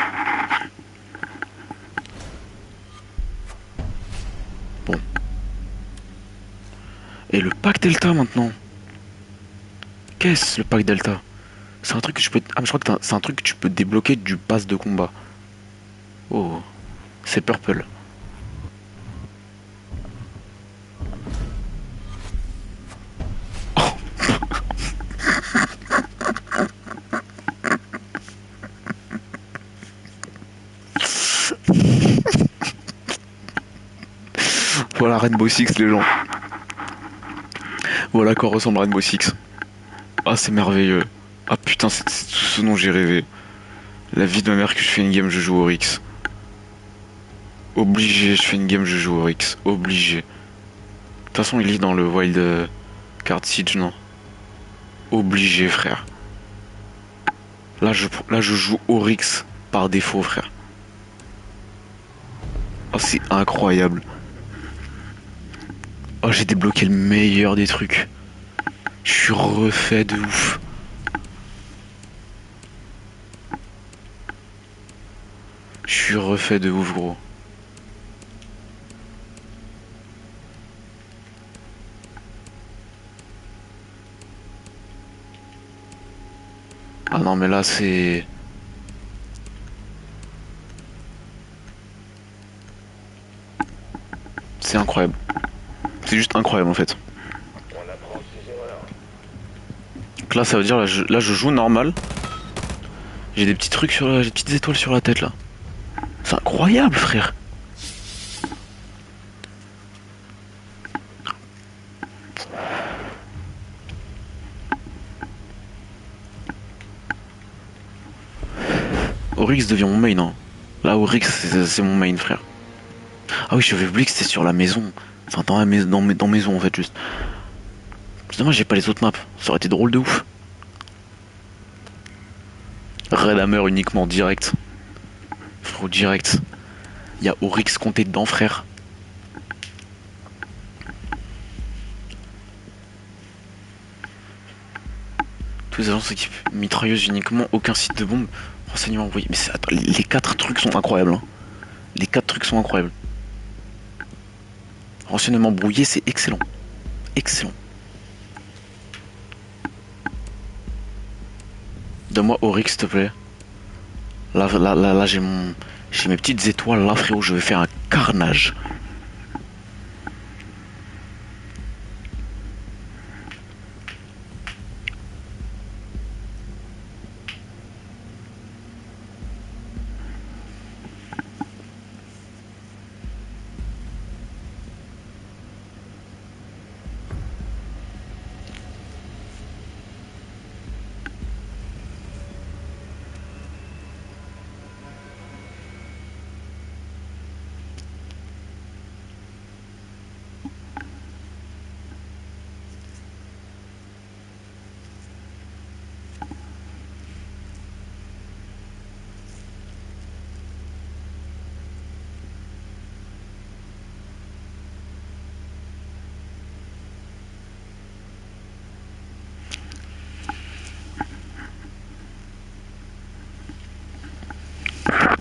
Bon. Et le pack delta maintenant. Qu'est-ce le pack delta? C'est un truc que je peux. Ah, mais je crois que c'est un truc que tu peux débloquer du pass de combat. Oh, c'est purple. Voilà Rainbow Six, les gens. Voilà à quoi ressemble Rainbow Six. Ah, c'est merveilleux. Ah putain, c'est tout ce dont j'ai rêvé. La vie de ma mère que je fais une game, je joue au Rix. Obligé, je fais une game, je joue au Rix. Obligé. De toute façon, il lit dans le Wild Card Siege, non? Obligé, frère. Là, je joue au Rix par défaut, frère. Oh, c'est incroyable. Oh, j'ai débloqué le meilleur des trucs. Je suis refait de ouf. Je suis refait de ouf, gros. Ah non, mais là, c'est... C'est incroyable. C'est juste incroyable, en fait. On apprend de ses erreurs. Donc là, ça veut dire, là, je joue normal. J'ai des petits trucs sur j'ai des petites étoiles sur la tête, là. C'est incroyable, frère. Oryx devient mon main, hein. Là, Oryx, c'est mon main, frère. Ah oui, j'avais oublié que c'était sur la maison. Enfin, dans maison, en fait, juste. C'est dommage, j'ai pas les autres maps. Ça aurait été drôle de ouf. Red Hammer uniquement, direct. Frérot, direct. Il y a Oryx compté dedans, frère. Tous les agents s'équipent. Mitrailleuse uniquement, aucun site de bombe. Renseignements envoyés. Mais attends, les 4 trucs sont incroyables. Hein. Les 4 trucs sont incroyables. Renseignement brouillé, c'est excellent. Excellent. Donne-moi Oryx, s'il te plaît. Là, j'ai mes petites étoiles. Là, frérot, je vais faire un carnage.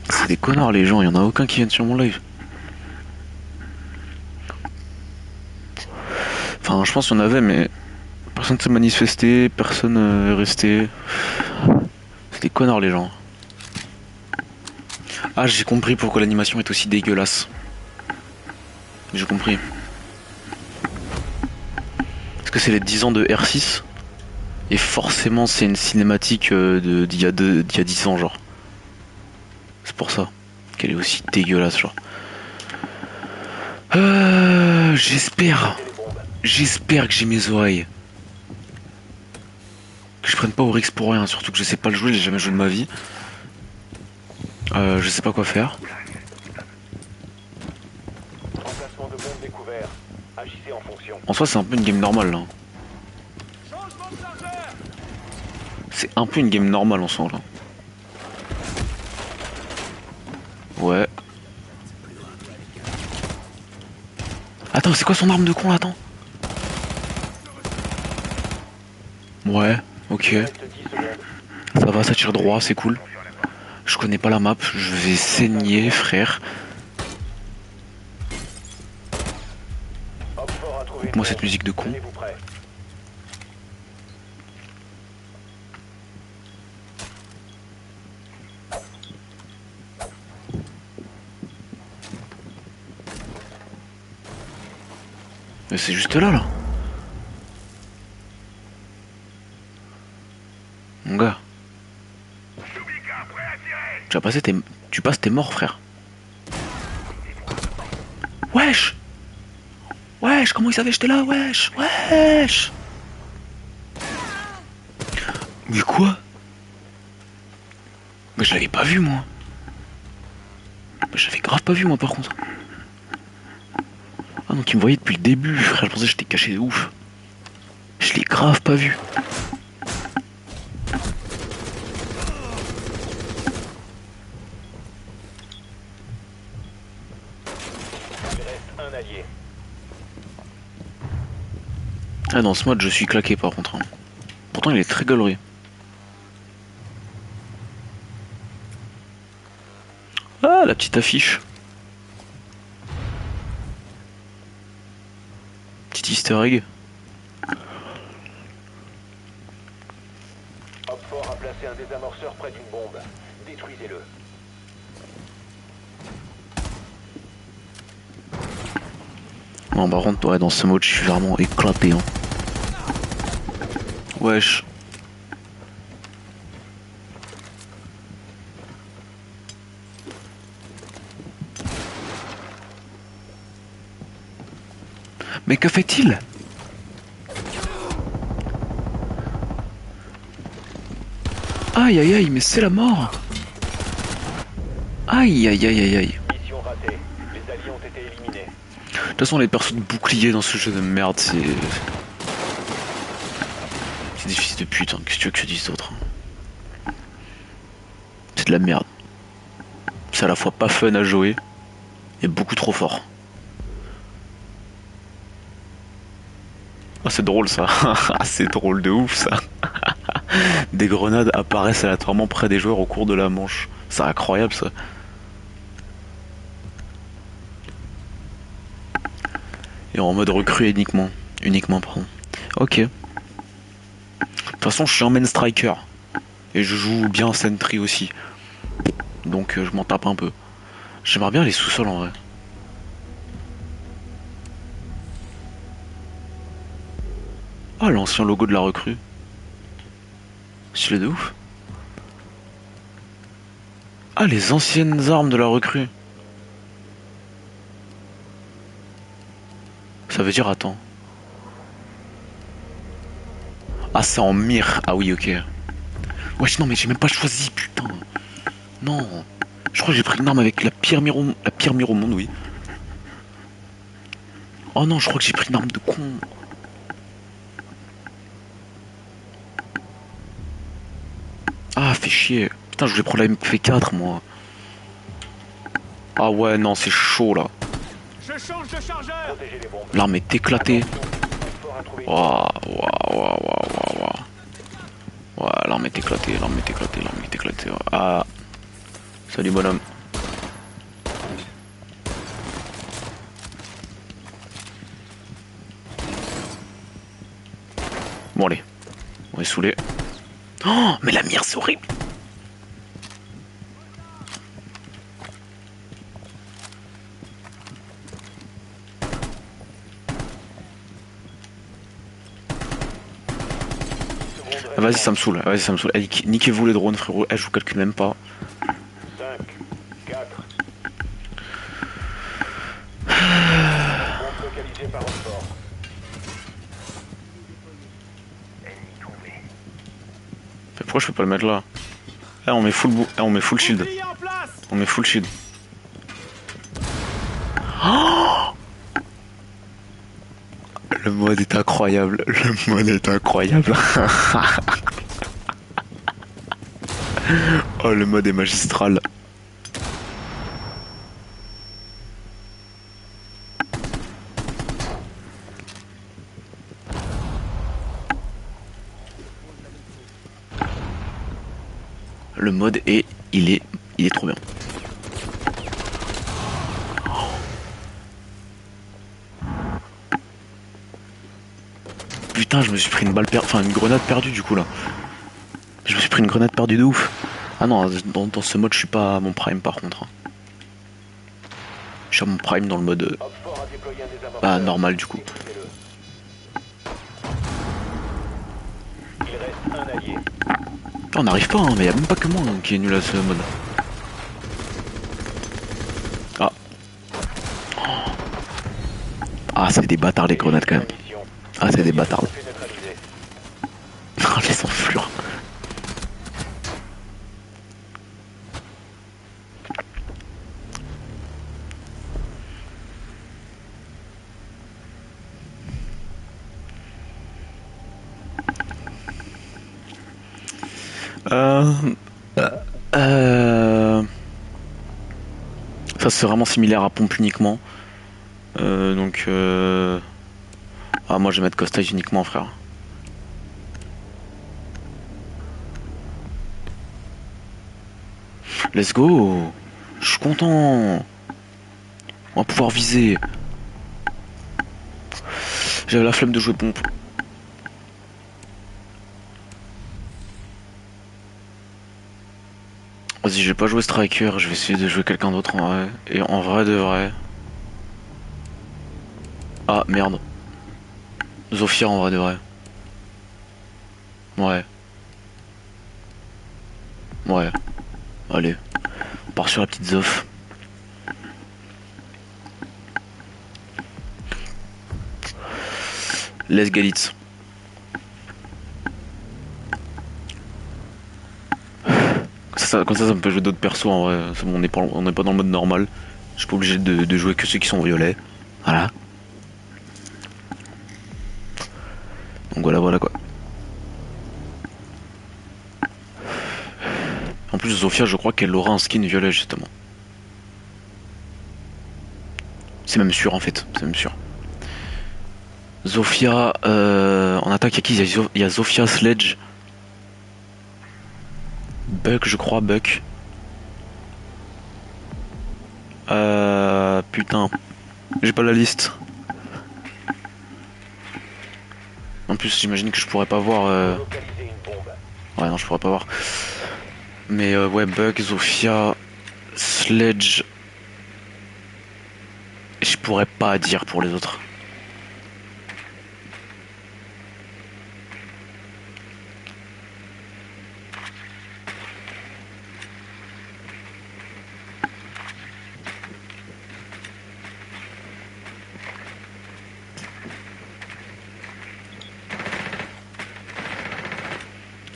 C'est des connards, les gens. Il y en a aucun qui vienne sur mon live. Enfin, je pense qu'il y en avait, mais personne ne s'est manifesté, personne est resté. C'est des connards, les gens. Ah, j'ai compris pourquoi l'animation est aussi dégueulasse. J'ai compris. Parce que c'est les 10 ans de R6 et forcément c'est une cinématique d'il y a 10 ans, genre. C'est pour ça qu'elle est aussi dégueulasse, genre. J'espère que j'ai mes oreilles. Que je prenne pas Oryx pour rien, surtout que je sais pas le jouer, j'ai jamais joué de ma vie. Je sais pas quoi faire. Emplacement de bombe découvert. Agissez en fonction. En soi, c'est un peu une game normale, là. C'est un peu une game normale en soi, là. Ouais. Attends, c'est quoi son arme de con là? Attends. Ouais, ok. Reste 10 secondes. Ça va, ça tire droit, c'est cool. Je connais pas la map, je vais saigner, frère. Homme fort a trouvé une Moi, cette bombe. musique de con. Tenez-vous prêts. Mais c'est juste là, là. Mon gars. Tu vas passer, tu passes, t'es mort, frère. Wesh! Wesh, comment il savait que j'étais là? Wesh! Wesh! Mais quoi? Mais je l'avais pas vu, moi. Mais je l'avais grave pas vu, moi, par contre. Ah, donc il me voyait depuis le début, frère. Je pensais que j'étais caché de ouf. Je l'ai grave pas vu. Il reste un allié. Ah, dans ce mode, je suis claqué, par contre. Hein. Pourtant, il est très gaulerie. Ah, la petite affiche. Petit easter egg. Homme fort a placé un désamorceur près d'une bombe. Détruisez-le. Non, par contre, ouais, dans ce mode, je suis vraiment éclaté. Hein. Wesh. Mais que fait-il? Aïe aïe aïe, mais c'est la mort. Aïe aïe aïe aïe aïe. Mission ratée. Les alliés ont été éliminés. De toute façon, les persos de bouclier dans ce jeu de merde, c'est... C'est des fils de pute, hein. Qu'est-ce que tu veux que je dise d'autre? C'est de la merde. C'est à la fois pas fun à jouer et beaucoup trop fort. Ah, c'est drôle ça. Ah, c'est drôle de ouf ça. Des grenades apparaissent aléatoirement près des joueurs au cours de la manche. C'est incroyable ça. Et en mode recrue uniquement. Uniquement, pardon. Ok. De toute façon, je suis un main striker. Et je joue bien sentry aussi. Donc je m'en tape un peu. J'aimerais bien les sous-sols en vrai. Ah, l'ancien logo de la recrue. Stylé de ouf. Ah, les anciennes armes de la recrue. Ça veut dire, attends. Ah, c'est en mire. Ah oui, ok. Wesh, non, mais j'ai même pas choisi, putain. Non. Je crois que j'ai pris une arme avec la pire mire au monde, oui. Oh non, je crois que j'ai pris une arme de con. Ah, fait chier. Putain, je voulais prendre la MP4, moi. Ah ouais, non, c'est chaud, là. Je change de chargeur. Protégez les bombes. L'arme est éclatée. Homme fort a trouvé une Waouh, waouh, waouh, waouh, waouh. Ouais, l'arme est éclatée, l'arme est éclatée, l'arme est éclatée. Ouais. Ah. Salut, bonhomme. Bon, allez. On est saoulé. Oh, mais la mire, c'est horrible. secondes. Vas-y, ça me saoule, vas-y, ça me saoule. Allez, niquez-vous les drones, frérot. Eh, je vous calcule même pas. 5, 4. Bombe localisée par homme fort. Ennemi trouvé. Pourquoi je peux pas le mettre là? Eh, on met full on met full shield. Bouclier en place. On met full shield. Oh, le mode est incroyable. Le mode est incroyable. Oh, le mode est magistral. Le mode est, il est trop bien. Putain, je me suis pris une balle perdue, enfin une grenade perdue du coup là. Je me suis pris une grenade perdue de ouf. Ah non, dans ce mode je suis pas à mon prime par contre. Je suis à mon prime dans le mode Op 4 a déployé un désamorceur. bah, normal du coup. Détruisez-le. Il reste un allié. Ah, on n'arrive pas, hein, mais y a même pas que moi hein, qui est nul à ce mode. Ah. Ah, c'est des bâtards les grenades quand même. Mission. Ah, c'est des bâtards. Fait neutraliser. Oh, les enflures. Euh... Ça c'est vraiment similaire à pompe uniquement. Donc ah moi je vais mettre Costage uniquement frère. Let's go. Je suis content. On va pouvoir viser. J'avais la flemme de jouer pompe. Vas-y, je vais pas jouer Striker, je vais essayer de jouer quelqu'un d'autre en vrai. Et en vrai de vrai. Ah merde. Zofia en vrai de vrai. Ouais. Ouais. Allez. On part sur la petite Zof. Les Galitz. Comme ça me peut jouer d'autres persos en vrai. C'est bon, on n'est pas dans le mode normal. Je suis pas obligé de jouer que ceux qui sont violets. Voilà. Donc voilà quoi. En plus Zofia je crois qu'elle aura un skin violet justement. C'est même sûr en fait, c'est même sûr. Zofia en attaque il y a qui? Il y a Zofia, Sledge. Buck je crois, Buck. Putain. J'ai pas la liste. En plus j'imagine que je pourrais pas voir Localiser une bombe. Ouais non je pourrais pas voir. Mais ouais Buck, Zofia, Sledge. Je pourrais pas dire pour les autres.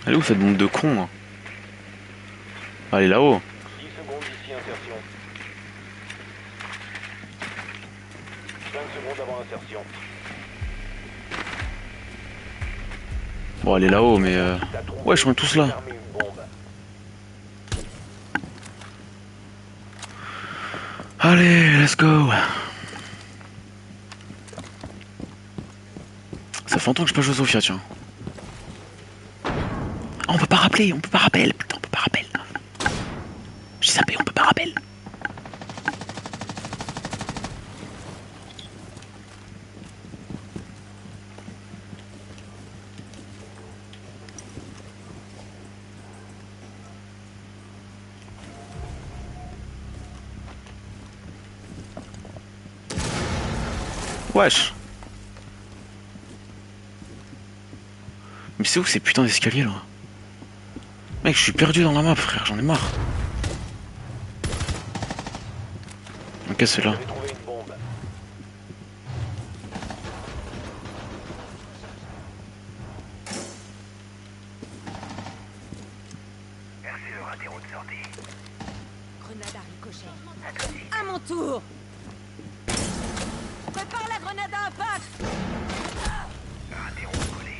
Elle est où cette bombe de con hein? Ah, elle est là-haut. 10 secondes d'ici insertion. 5 secondes avant insertion. Bon elle est là-haut mais T'as trouvé ouais je suis tous là. armé une bombe. Allez let's go. Ça fait longtemps que je peux jouer Zofia tiens. Ah, on peut pas rappeler, putain on peut pas rappeler. J'ai zappé, on peut pas rappeler. Wesh. Mais c'est où ces putains d'escaliers là? Mec je suis perdu dans la map frère, j'en ai marre. Ok c'est là. J'ai trouvé une bombe. Merci le ratéro de sortie. Grenade à ricochet. À mon tour. Prépare la grenade à impact. Ratéro collé.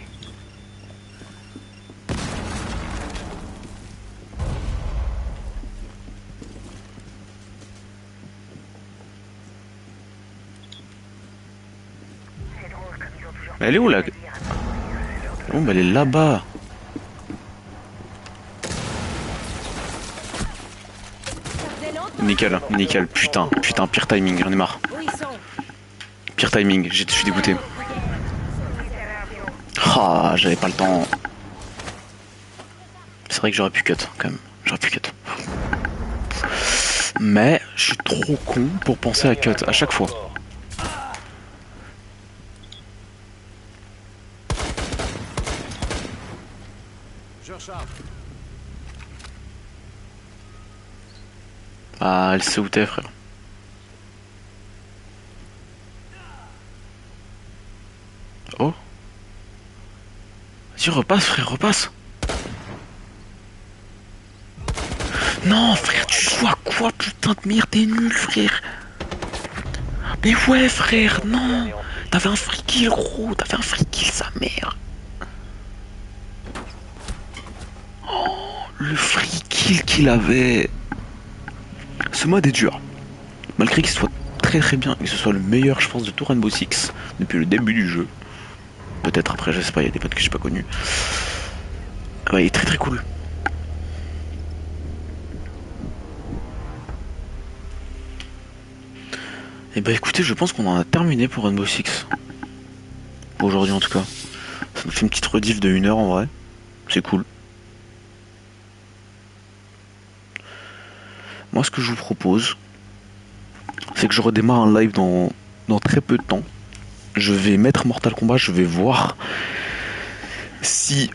C'est drôle comme ils ont toujours... Mais elle est où la... Oh mais elle est là-bas. Nickel, nickel. Putain, putain, pire timing, j'en ai marre. Où ils sont? Pire timing, je suis dégoûté. Ah, j'avais pas le temps. C'est vrai que j'aurais pu cut, quand même. J'aurais pu cut. Mais je suis trop con pour penser à cut à chaque fois. Je recharge. Ah, elle sait où t'es, frère. Oh. Vas-y, repasse, frère, repasse. Non, frère, tu joues à quoi, putain de merde, t'es nul, frère. Mais ouais, frère, non. T'avais un free kill, gros, t'avais un free kill, sa mère. Oh, le free kill qu'il avait. Ce mode est dur. Malgré qu'il soit très très bien et que ce soit le meilleur, je pense, de tout Rainbow Six depuis le début du jeu. Peut-être après, je sais pas, il y a des modes que j'ai pas connus. Ouais, il est très très cool. Et bah écoutez, je pense qu'on en a terminé pour Rainbow Six. Pour aujourd'hui en tout cas. Ça nous fait une petite rediff de 1 heure en vrai. C'est cool. Moi ce que je vous propose, c'est que je redémarre un live dans très peu de temps. Je vais mettre Mortal Kombat, je vais voir si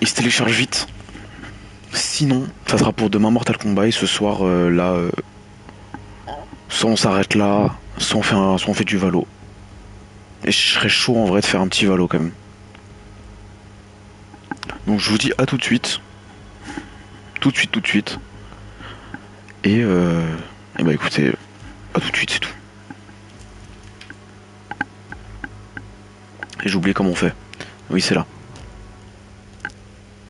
il se télécharge vite. Sinon, ça sera pour demain Mortal Kombat et ce soir là, soit on s'arrête là, soit on fait du Valo. Et je serais chaud en vrai de faire un petit Valo quand même. Donc je vous dis à tout de suite. Tout de suite, tout de suite. Et bah écoutez, à tout de suite, c'est tout. Et j'ai oublié comment on fait. Oui, c'est là.